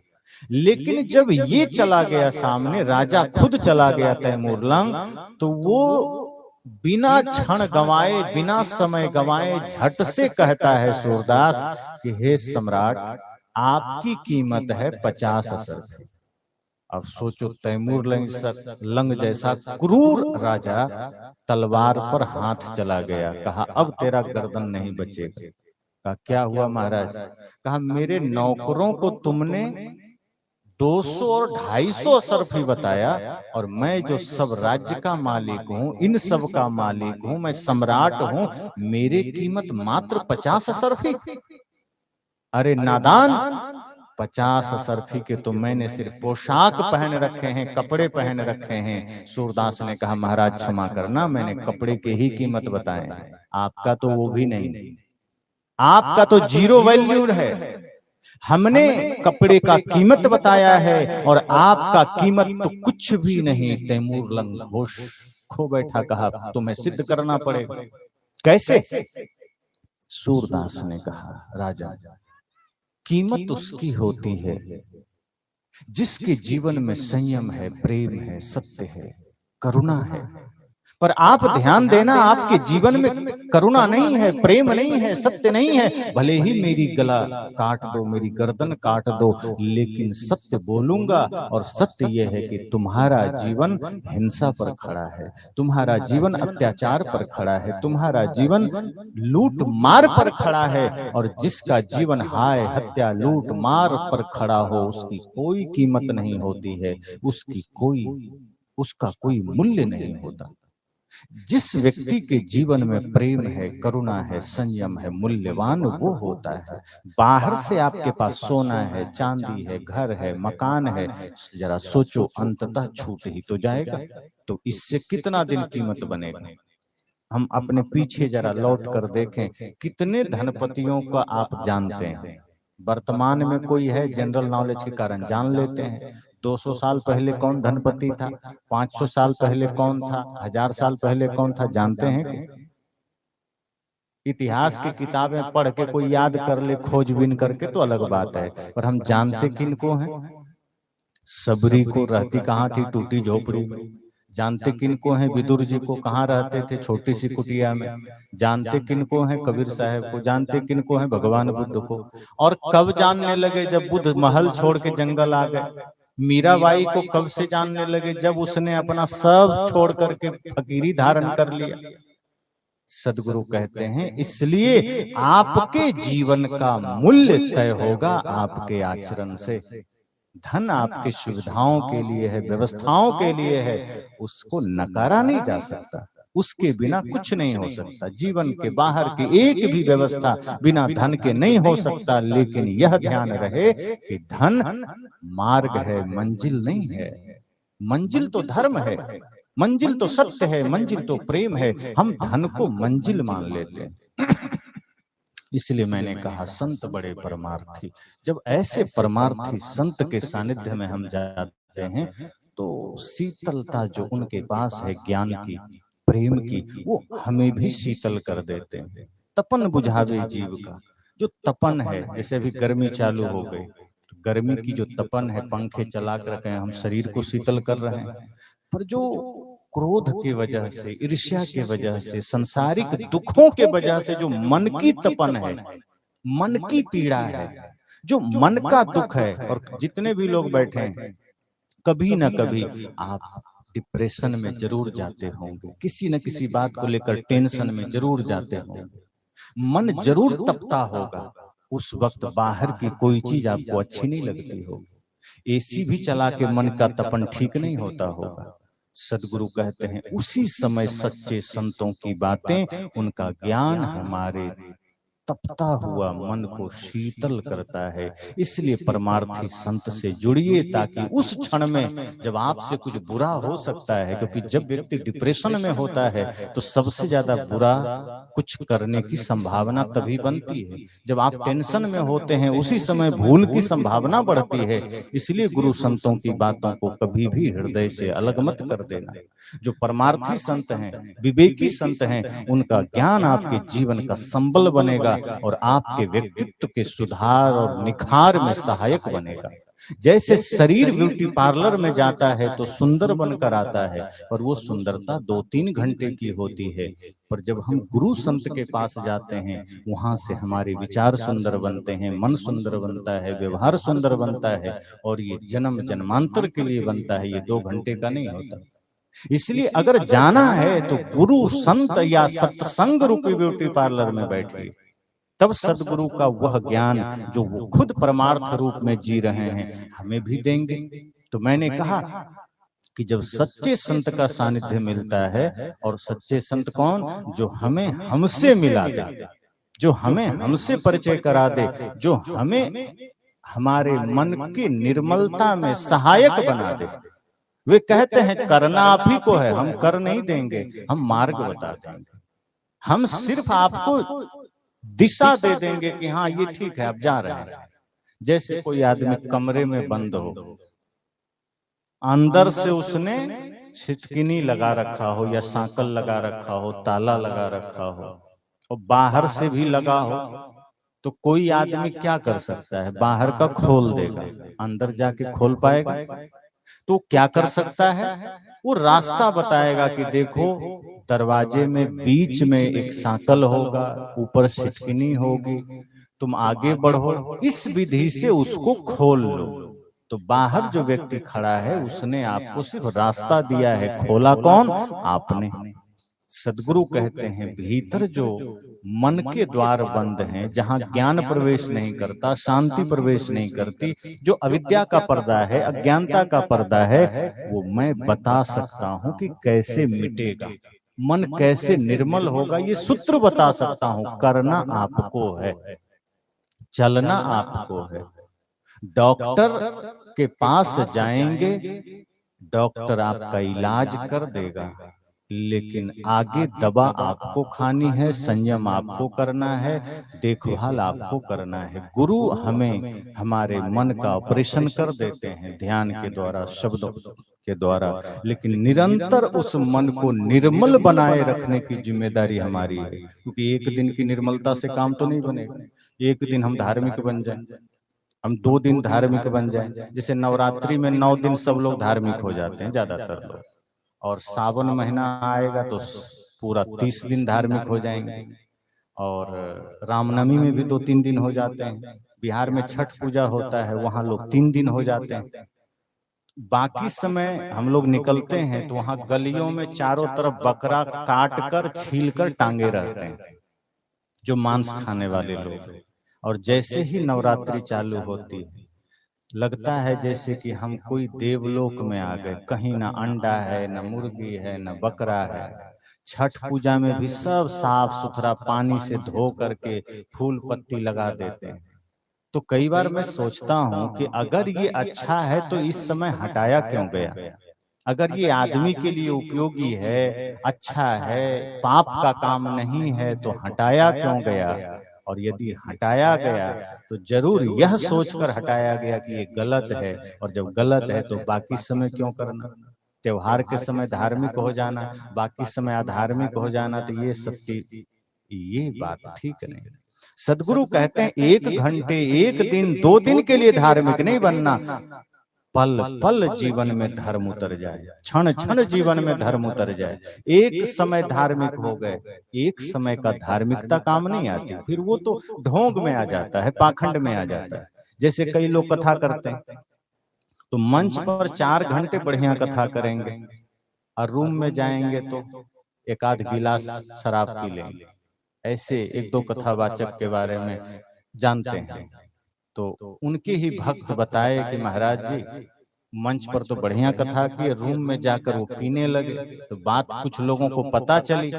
लेकिन जब ये चला गया सामने, राजा खुद चला गया तैमूर लंग, तो वो बिना क्षण गंवाए, बिना समय गंवाए झट से कहता है सूरदास कि हे सम्राट, आपकी कीमत है 50 असरफी। अब सोचो, तैमूर लंग जैसा क्रूर राजा तलवार पर हाथ चला गया। कहा अब तेरा गर्दन नहीं बचेगा। कहा क्या हुआ महाराज? कहा मेरे नौकरों को तुमने 200 और 250 असरफी बताया, और मैं जो सब राज्य का मालिक हूँ, इन सब का मालिक हूँ, मैं सम्राट हूँ, मेरे कीमत मात्र 50 असरफी। अरे नादान, 50 असरफी के तो मैंने सिर्फ पोशाक पहन रखे हैं, कपड़े पहन रखे हैं। सूरदास ने कहा महाराज क्षमा करना, मैंने कपड़े के ही कीमत बताए, आपका तो वो भी नहीं, आपका तो जीरो वैल्यू है। हमने कपड़े का कीमत बताया है और आपका कीमत तो कुछ भी नहीं। तैमूर लंग होश खो बैठा, कहा तुम्हें सिद्ध करना पड़ेगा। कैसे? सूरदास ने कहा राजा, कीमत उसकी होती है जिसके जीवन में संयम है, प्रेम है, सत्य है, करुणा है। पर आप ध्यान देना, आपके जीवन में करुणा नहीं है, प्रेम नहीं है, सत्य नहीं है। भले ही मेरी गला काट दो, मेरी गर्दन काट दो, लेकिन सत्य बोलूंगा। और सत्य यह है कि तुम्हारा जीवन हिंसा पर खड़ा है, तुम्हारा जीवन अत्याचार पर खड़ा है, तुम्हारा जीवन लूट मार पर खड़ा है। और जिसका जीवन हाय हत्या लूट मार पर खड़ा हो, उसकी कोई कीमत नहीं होती है, उसका कोई मूल्य नहीं होता। जिस व्यक्ति के जीवन में प्रेम है, करुणा है, संयम है, मूल्यवान वो होता है। बाहर से आपके पास सोना है, चांदी है, घर है, मकान है, जरा सोचो अंततः छूट ही तो जाएगा। तो इससे कितना दिन कीमत बनेगा? हम अपने पीछे जरा लौट कर देखें, कितने धनपतियों का आप जानते हैं? वर्तमान में कोई है, जनरल नॉलेज के कारण जान लेते हैं। 200 साल पहले कौन धनपति था? 500 साल पहले कौन था? 1000 साल पहले कौन था? जानते हैं कि? इतिहास की किताबें पढ़ के कोई याद कर ले खोजबीन करके तो अलग बात है, पर हम जानते किनको हैं? सबरी को रहती कहाँ थी? टूटी झोपड़ी में। जानते किनको हैं? विदुर जी को, कहाँ रहते थे? छोटी सी कुटिया में। जानते किनको हैं? कबीर साहब को। जानते किनको हैं? भगवान बुद्ध को। और कब जानने लगे? जब बुद्ध महल छोड़ के जंगल आ गए। मीराबाई को कब से जानने लगे? जब उसने अपना सब छोड़ करके फकीरी धारण कर लिया। सदगुरु कहते हैं इसलिए आपके जीवन का मूल्य तय होगा आपके आचरण से। धन आपके सुविधाओं के लिए है, व्यवस्थाओं के लिए है, उसको नकारा नहीं जा सकता, उसके बिना कुछ नहीं हो सकता। जीवन के बाहर की एक भी व्यवस्था बिना धन के नहीं हो सकता। लेकिन यह ध्यान रहे कि धन मार्ग है, मंजिल नहीं है। मंजिल तो धर्म है, मंजिल तो सत्य है, मंजिल तो प्रेम है। हम धन को मंजिल मान लेते हैं। इसलिए मैंने कहा संत बड़े परमार्थी। जब ऐसे परमार्थी संत के सानिध्य में हम जाते हैं तो शीतलता जो उनके पास है ज्ञान की, प्रेम की, वो हमें भी शीतल कर देते हैं। तपन बुझावे जीव का, जो तपन है, जैसे अभी गर्मी चालू हो गई, गर्मी की जो तपन है, पंखे चला कर रखे हैं, हम शरीर को शीतल कर रहे हैं। पर जो क्रोध की वजह से, ईर्ष्या की वजह से, संसारिक दुखों के वजह से जो मन की तपन है, मन की पीड़ा है, जो मन का दुख है, और जितने भी लोग बैठे हैं कभी ना कभी आप डिप्रेशन में जरूर जाते होंगे, किसी न किसी बात को लेकर टेंशन में जरूर जाते होंगे, मन जरूर तपता होगा। उस वक्त बाहर की कोई चीज आपको अच्छी नहीं लगती होगी, एसी भी चला के मन का तपन ठीक नहीं होता होगा। सदगुरु कहते हैं उसी समय सच्चे संतों की बातें, उनका ज्ञान हमारे तपता हुआ मन को शीतल करता है। इसलिए परमार्थी संत से जुड़िए, ताकि उस क्षण में जब आपसे कुछ बुरा हो सकता है, क्योंकि जब व्यक्ति डिप्रेशन में होता है तो सबसे ज्यादा बुरा कुछ करने की संभावना तभी बनती है। जब आप टेंशन में होते हैं उसी समय भूल की संभावना बढ़ती है। इसलिए गुरु संतों की बातों को कभी भी हृदय से अलग मत कर देना। जो परमार्थी संत हैं, विवेकी संत हैं, उनका ज्ञान आपके जीवन का संबल बनेगा। और आपके व्यक्तित्व के सुधार और निखार में सहायक बनेगा। जैसे शरीर ब्यूटी पार्लर में जाता है तो सुंदर बनकर आता है, पर वो सुंदरता 2-3 घंटे की होती है। पर जब हम गुरु संत के पास जाते हैं, वहां से हमारे विचार सुंदर बनते हैं, मन सुंदर बनता है, व्यवहार सुंदर बनता है, और ये जन्म जन्मांतर के लिए बनता है, ये 2 घंटे का नहीं होता। इसलिए अगर जाना है तो गुरु संत या सत्संग रूपी ब्यूटी पार्लर में बैठिए, तब सदगुरु का वह ज्ञान जो वो खुद परमार्थ रूप में जी रहे हैं हमें भी देंगे। तो मैंने कहा कि जब सच्चे संत का सानिध्य मिलता है, और सच्चे संत कौन? जो हमें हमसे मिला दे, जो हमें हमसे परिचय करा दे, जो हमें हमारे मन की निर्मलता में सहायक बना दे। वे कहते हैं करना आप ही को है, हम कर नहीं देंगे, हम मार्ग बता देंगे, हम सिर्फ आपको दिशा दे देंगे कि हाँ ये ठीक है, आप जा रहे हैं। जैसे कोई आदमी कमरे में बंद हो, अंदर से उसने छिटकिनी लगा रखा हो या सांकल लगा रखा हो, ताला लगा रखा हो, और बाहर से भी लगा हो, तो कोई आदमी क्या कर सकता है? बाहर का खोल देगा, अंदर जाके खोल पाएगा? तो क्या कर सकता है? वो रास्ता बताएगा कि देखो दरवाजे में बीच में एक सांकल होगा, ऊपर छिटकिनी होगी, तुम आगे बढ़ो, इस विधि से उसको खोल लो। तो बाहर जो व्यक्ति खड़ा है उसने आपको सिर्फ रास्ता दिया है, खोला कौन? आपने। सदगुरु कहते हैं भीतर जो मन के द्वार बंद हैं, जहां ज्ञान प्रवेश नहीं करता, शांति प्रवेश नहीं करती, जो अविद्या का पर्दा है, अज्ञानता का पर्दा है, वो मैं बता सकता हूं कि कैसे मिटेगा, मन कैसे निर्मल होगा, ये सूत्र बता सकता हूं। करना आपको है, चलना आपको है। डॉक्टर के पास जाएंगे, डॉक्टर आपका इलाज कर देगा, लेकिन आगे दवा आपको खानी है, संयम आपको करना है, देखभाल आपको करना है। गुरु हमें हमारे मन का ऑपरेशन कर देते हैं ध्यान के द्वारा, शब्दों के द्वारा, लेकिन निरंतर उस मन को निर्मल बनाए रखने की जिम्मेदारी हमारी है। क्योंकि एक दिन की निर्मलता से काम तो नहीं बनेगा। एक दिन हम धार्मिक बन जाएं, हम 2 दिन धार्मिक बन जाएं, जैसे नवरात्रि में 9 दिन सब लोग धार्मिक हो जाते हैं ज्यादातर लोग, और सावन महीना आएगा तो पूरा 30 दिन धार्मिक हो जाएंगे, और रामनवमी में भी 2-3 दिन हो जाते हैं। बिहार में छठ पूजा होता है, वहां लोग 3 दिन हो जाते हैं। बाकी समय हम लोग निकलते हैं तो वहां गलियों में चारों तरफ बकरा काट कर छील कर टांगे रहते हैं, जो मांस खाने वाले लोग। और जैसे ही नवरात्रि चालू होती है, लगता है जैसे कि हम कोई देवलोक में आ गए। कहीं ना अंडा है, ना मुर्गी है, ना बकरा है। छठ पूजा में भी सब साफ सुथरा पानी से धो करके फूल पत्ती लगा देते हैं। तो कई बार मैं सोचता हूँ कि अगर ये अच्छा है तो इस समय हटाया क्यों गया? अगर ये आदमी के लिए उपयोगी है, अच्छा है, पाप का काम नहीं है, तो हटाया क्यों गया? और यदि हटाया गया तो जरूर यह सोचकर हटाया गया कि ये गलत है, और जब गलत है तो बाकी समय क्यों करना? त्योहार के समय धार्मिक हो जाना, बाकी समय अधार्मिक हो जाना, तो ये बात ठीक नहीं। सदगुरु कहते हैं 1 घंटे, 1 दिन, 2 दिन के लिए धार्मिक नहीं बनना, पल पल जीवन में धर्म उतर जाए, क्षण क्षण जीवन में धर्म उतर जाए। एक समय धार्मिक हो गए, एक समय का धार्मिकता काम नहीं आती, फिर वो तो ढोंग में आ जाता है, पाखंड में आ जाता है। जैसे कई लोग कथा करते हैं तो मंच पर 4 घंटे बढ़िया कथा करेंगे, और रूम में जाएंगे तो 1-आध गिलास शराब पी लेंगे। ऐसे 1-2 कथावाचक के बारे में जानते हैं। तो उनके ही भक्त बताए कि महाराज जी मंच पर तो बढ़िया कथा की, रूम में जाकर वो पीने लगे। तो बात कुछ लोगों को पता चली,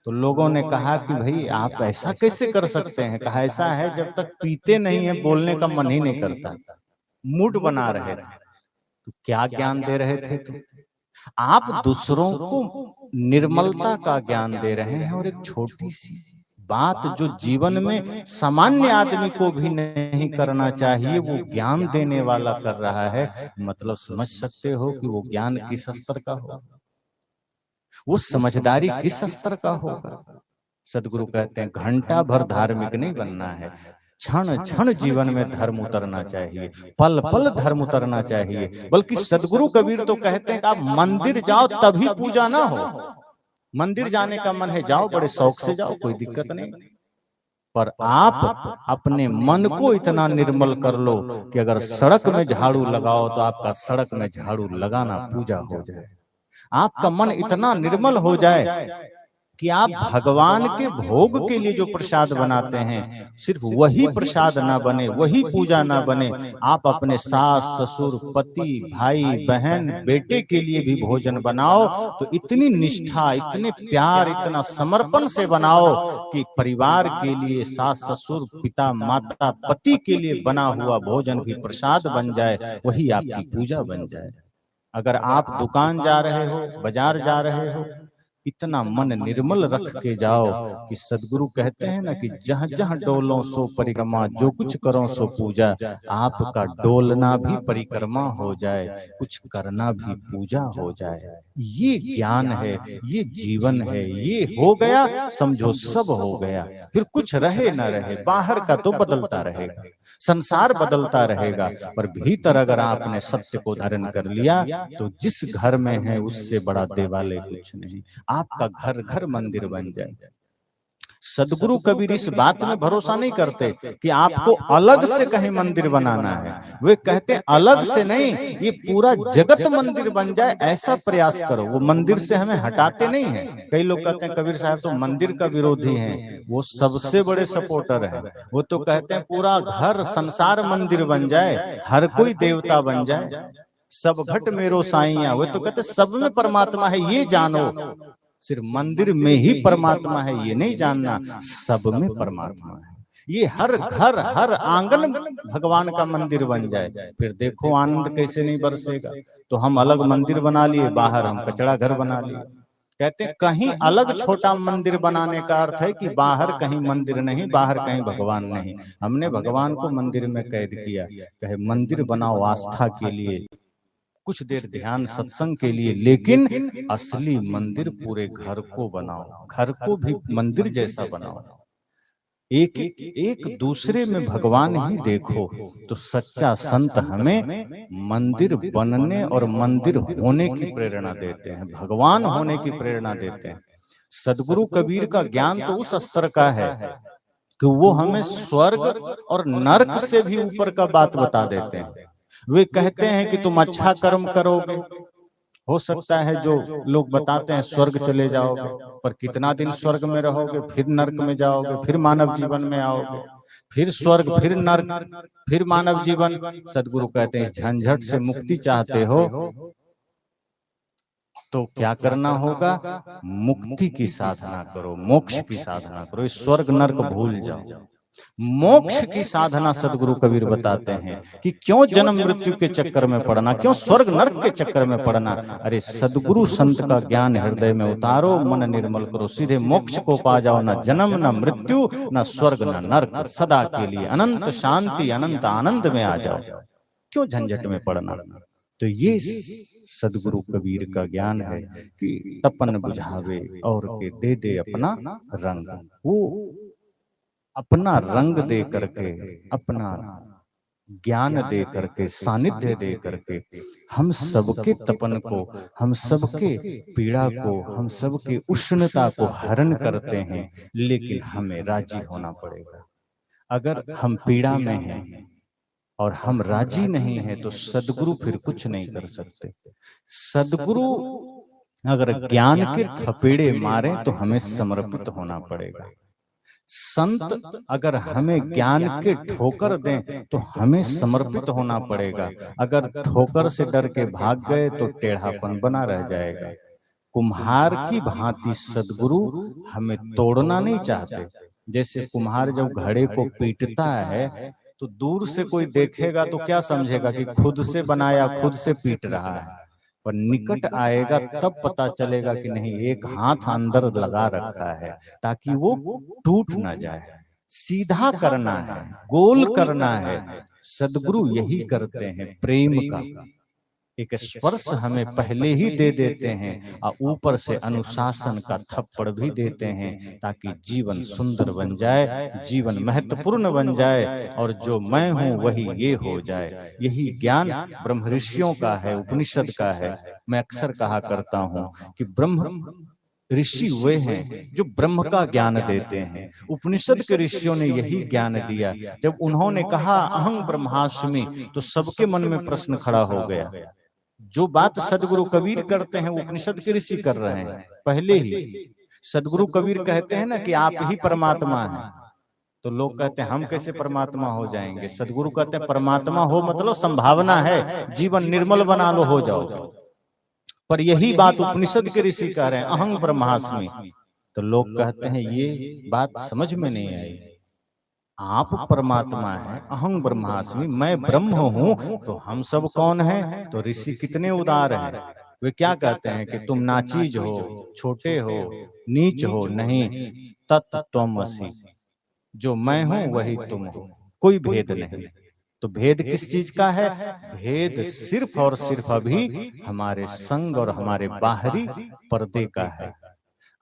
तो लोगों ने कहा कि भाई आप ऐसा कैसे कर सकते हैं? कहा ऐसा है, जब तक पीते नहीं है बोलने का मन ही नहीं करता। मूड बना रहे थे। तो क्या ज्ञान दे रहे थे? तो आप दूसरों को निर्मलता का ज्ञान दे रहे हैं, और एक छोटी सी बात जो जीवन में सामान्य आदमी को भी नहीं करना चाहिए, वो ज्ञान देने वाला कर रहा है। मतलब समझ सकते हो कि वो ज्ञान किस स्तर का होगा, वो समझदारी किस स्तर का होगा। सदगुरु कहते हैं घंटा भर धार्मिक नहीं बनना है, क्षण क्षण जीवन में धर्म उतरना चाहिए, पल पल धर्म उतरना चाहिए। बल्कि सदगुरु कबीर तो कहते हैं कि आप मंदिर जाओ तभी पूजा ना हो। मंदिर जाने का मन है जाओ, बड़े शौक से जाओ, कोई दिक्कत नहीं, पर आप अपने मन को इतना निर्मल कर लो कि अगर सड़क में झाड़ू लगाओ तो आपका सड़क में झाड़ू लगाना पूजा हो जाए। आपका मन इतना निर्मल हो जाए कि आप भगवान के भोग के लिए जो प्रसाद बनाते हैं सिर्फ वही प्रसाद ना बने, वही पूजा ना बने, आप अपने सास ससुर पति भाई बहन बेटे के लिए भी भोजन बनाओ तो इतनी निष्ठा, इतने प्यार, इतना समर्पण से बनाओ कि परिवार के लिए सास ससुर पिता माता पति के लिए बना हुआ भोजन भी प्रसाद बन जाए, वही आपकी पूजा बन जाए। अगर आप दुकान जा रहे हो, बाजार जा रहे हो, इतना मन निर्मल रख के जाओ कि सदगुरु कहते हैं ना कि जहां जहां डोलो सो परिक्रमा, जो कुछ करो सो पूजा। आपका डोलना भी परिक्रमा हो जाए, कुछ करना भी पूजा हो जाए। ये ज्ञान है, ये जीवन है, ये हो गया समझो सब हो गया। फिर कुछ रहे ना रहे, बाहर का तो बदलता रहेगा, संसार बदलता रहेगा, पर भीतर अगर आपने सत्य को धारण कर लिया तो जिस घर में है उससे बड़ा देवालय कुछ नहीं। आपका घर घर मंदिर बन जाए। सदगुरु कबीर इस बात में भरोसा नहीं करते कि आपको अलग से कहीं मंदिर बनाना है। वे कहते हैं अलग से नहीं, ये पूरा जगत मंदिर बन जाए ऐसा प्रयास करो। वो मंदिर से हमें हटाते नहीं है। कई लोग कहते हैं कबीर साहब तो मंदिर का विरोधी हैं, वो सबसे बड़े सपोर्टर है। वो तो कहते हैं पूरा घर संसार मंदिर बन जाए, हर कोई देवता बन जाए, सब घट मेरो साईया। वो तो कहते सब में परमात्मा है ये जानो, सिर्फ मंदिर में ही परमात्मा है ये नहीं जानना, सब में परमात्मा है। ये हर घर हर आंगन भगवान का मंदिर बन जाए, फिर देखो आनंद कैसे नहीं बरसेगा। तो हम अलग मंदिर बना लिए, बाहर हम कचरा घर बना लिए। कहते हैं कहीं अलग छोटा मंदिर बनाने का अर्थ है कि बाहर कहीं मंदिर नहीं, बाहर कहीं भगवान नहीं। हमने भगवान को मंदिर में कैद किया। कहे मंदिर बनाओ आस्था के लिए, कुछ देर ध्यान सत्संग के लिए, लेकिन असली मंदिर पूरे घर को बनाओ, घर को भी मंदिर जैसा बनाओ। एक एक दूसरे में भगवान ही देखो। तो सच्चा संत हमें मंदिर बनने और मंदिर होने की प्रेरणा देते हैं, भगवान होने की प्रेरणा देते हैं। सदगुरु कबीर का ज्ञान तो उस स्तर का है कि वो हमें स्वर्ग और नरक से भी ऊपर का बात बता देते हैं। वे कहते हैं कि तुम अच्छा कर्म करोगे, हो सकता है जो लोग बताते हैं स्वर्ग चले जाओगे, पर कितना दिन स्वर्ग में रहोगे, फिर नरक में जाओगे, फिर मानव जीवन में आओगे, फिर स्वर्ग, फिर नरक, फिर मानव जीवन। सदगुरु कहते हैं इस झंझट से मुक्ति चाहते हो तो क्या करना होगा, मुक्ति की साधना करो, मोक्ष की साधना करो, इस स्वर्ग नरक भूल जाओ। मोक्ष की साधना सदगुरु कबीर बताते हैं कि क्यों जन्म मृत्यु के चक्कर में पड़ना, क्यों स्वर्ग नरक के चक्कर में पड़ना। अरे सदगुरु संत का ज्ञान हृदय में उतारो, मन निर्मल करो, सीधे मोक्ष को पा जाओ। ना जन्म, ना मृत्यु, ना स्वर्ग, ना नरक, सदा के लिए अनंत शांति अनंत आनंद में आ जाओ। क्यों झंझट में पड़ना। तो ये सदगुरु कबीर का ज्ञान है कि तपन बुझावे और के दे दे अपना रंग। वो अपना रंग दे करके, अपना ज्ञान दे करके, सानिध्य दे करके हम सबके तपन को, हम सबके पीड़ा को, हम सबके उष्णता को हरण करते हैं। लेकिन हमें राजी होना पड़ेगा। अगर हम पीड़ा में हैं और हम राजी नहीं हैं तो सदगुरु फिर कुछ नहीं कर सकते। सदगुरु अगर ज्ञान के थपेड़े मारे तो हमें समर्पित होना पड़ेगा। संत अगर हमें ज्ञान के ठोकर दें तो हमें समर्पित होना पड़ेगा। अगर ठोकर से डर के भाग गए तो टेढ़ापन बना रह जाएगा। कुम्हार की भांति सदगुरु हमें तोड़ना नहीं चाहते। जैसे कुम्हार जब घड़े को पीटता है तो दूर से कोई देखेगा तो क्या समझेगा कि खुद से बनाया, खुद से पीट रहा है, पर निकट आएगा तब पता चलेगा कि नहीं, एक हाथ अंदर लगा रखा है ताकि वो टूट ना जाए। सीधा करना है, गोल करना है। सदगुरु यही करते हैं, प्रेम का। एक स्पर्श हमें पहले ही दे देते हैं और ऊपर से अनुशासन का थप्पड़ भी देते हैं, ताकि जीवन सुंदर बन जाए, जीवन महत्वपूर्ण बन जाए, और जो मैं हूं वही ये हो जाए। यही ज्ञान ब्रह्म ऋषियों का है, उपनिषद का है। मैं अक्सर कहा करता हूं कि ब्रह्म ऋषि वे हैं जो ब्रह्म का ज्ञान देते हैं। उपनिषद के ऋषियों ने यही ज्ञान दिया। जब उन्होंने कहा अहं ब्रह्मास्मि, तो सबके मन में प्रश्न खड़ा हो गया। जो बात सदगुरु कबीर करते हैं, उपनिषद के ऋषि कर रहे हैं पहले ही। सदगुरु कबीर कहते हैं ना कि आप ही परमात्मा हैं, तो लोग कहते हैं हम कैसे परमात्मा हो जाएंगे। सदगुरु कहते हैं परमात्मा हो मतलब संभावना है, जीवन निर्मल बना लो, हो जाओ। पर यही बात उपनिषद के ऋषि कह रहे हैं, अहं ब्रह्मास्मि। तो लोग कहते हैं ये बात समझ में नहीं आई। आप परमात्मा हैं, अहं ब्रह्मास्मि, मैं ब्रह्म हूं, तो हम सब कौन हैं? तो ऋषि कितने उदार हैं। वे क्या कहते हैं कि तुम नाचीज हो, छोटे हो, नीच हो, नहीं, तत्त्वमसि, जो मैं हूं वही तुम हो, कोई भेद नहीं। तो भेद किस चीज का है? भेद सिर्फ और सिर्फ अभी हमारे संग और हमारे बाहरी पर्दे का है।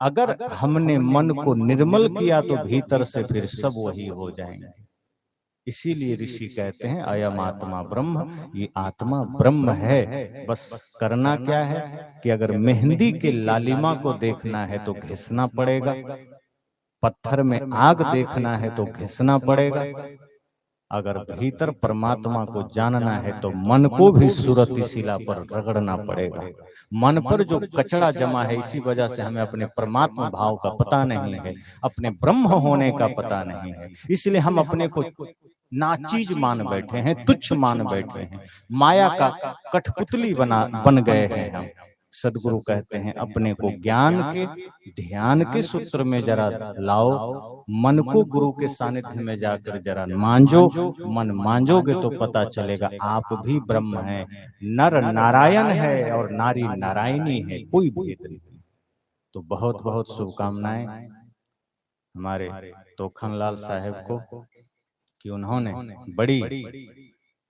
अगर हमने मन को निर्मल किया तो भीतर से फिर सब वही हो जाएंगे। इसीलिए ऋषि कहते हैं अयम आत्मा ब्रह्म, ये आत्मा ब्रह्म है। बस करना क्या है कि अगर मेहंदी के लालिमा को देखना है तो घिसना पड़ेगा, पत्थर में आग देखना है तो घिसना पड़ेगा। अगर भीतर परमात्मा को जानना है तो मन को भी सूरती शिला पर रगड़ना पड़ेगा। मन पर जो कचरा जमा है, इसी वजह से हमें अपने परमात्मा भाव का पता नहीं है, अपने ब्रह्म होने का पता नहीं है। इसलिए हम अपने को नाचीज मान बैठे हैं, तुच्छ मान बैठे हैं, माया का कठपुतली बन गए हैं हम। सदगुरु कहते हैं अपने को ज्ञान के, ध्यान के सूत्र में जरा लाओ, मन को गुरु के सानिध्य में जाकर जरा मांझो। मन मांझोगे तो पता चलेगा आप भी ब्रह्म हैं। नर नारायण है और नारी नारायणी है, कोई भेद नहीं। तो बहुत बहुत शुभकामनाएं हमारे तोखनलाल साहब को कि उन्होंने बड़ी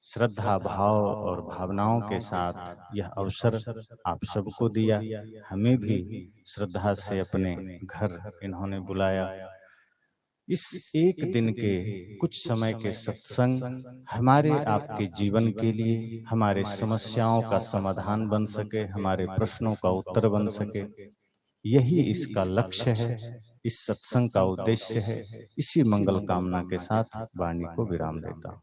श्रद्धा भाव और भावनाओं के साथ यह अवसर आप सबको दिया। हमें भी श्रद्धा से अपने घर इन्होंने बुलाया। इस एक दिन के कुछ समय के सत्संग हमारे आपके जीवन के लिए, हमारे समस्याओं का समाधान बन सके, हमारे प्रश्नों का उत्तर बन सके, यही इसका लक्ष्य है, इस सत्संग का उद्देश्य है। इसी मंगल कामना के साथ वाणी को विराम देता हूं।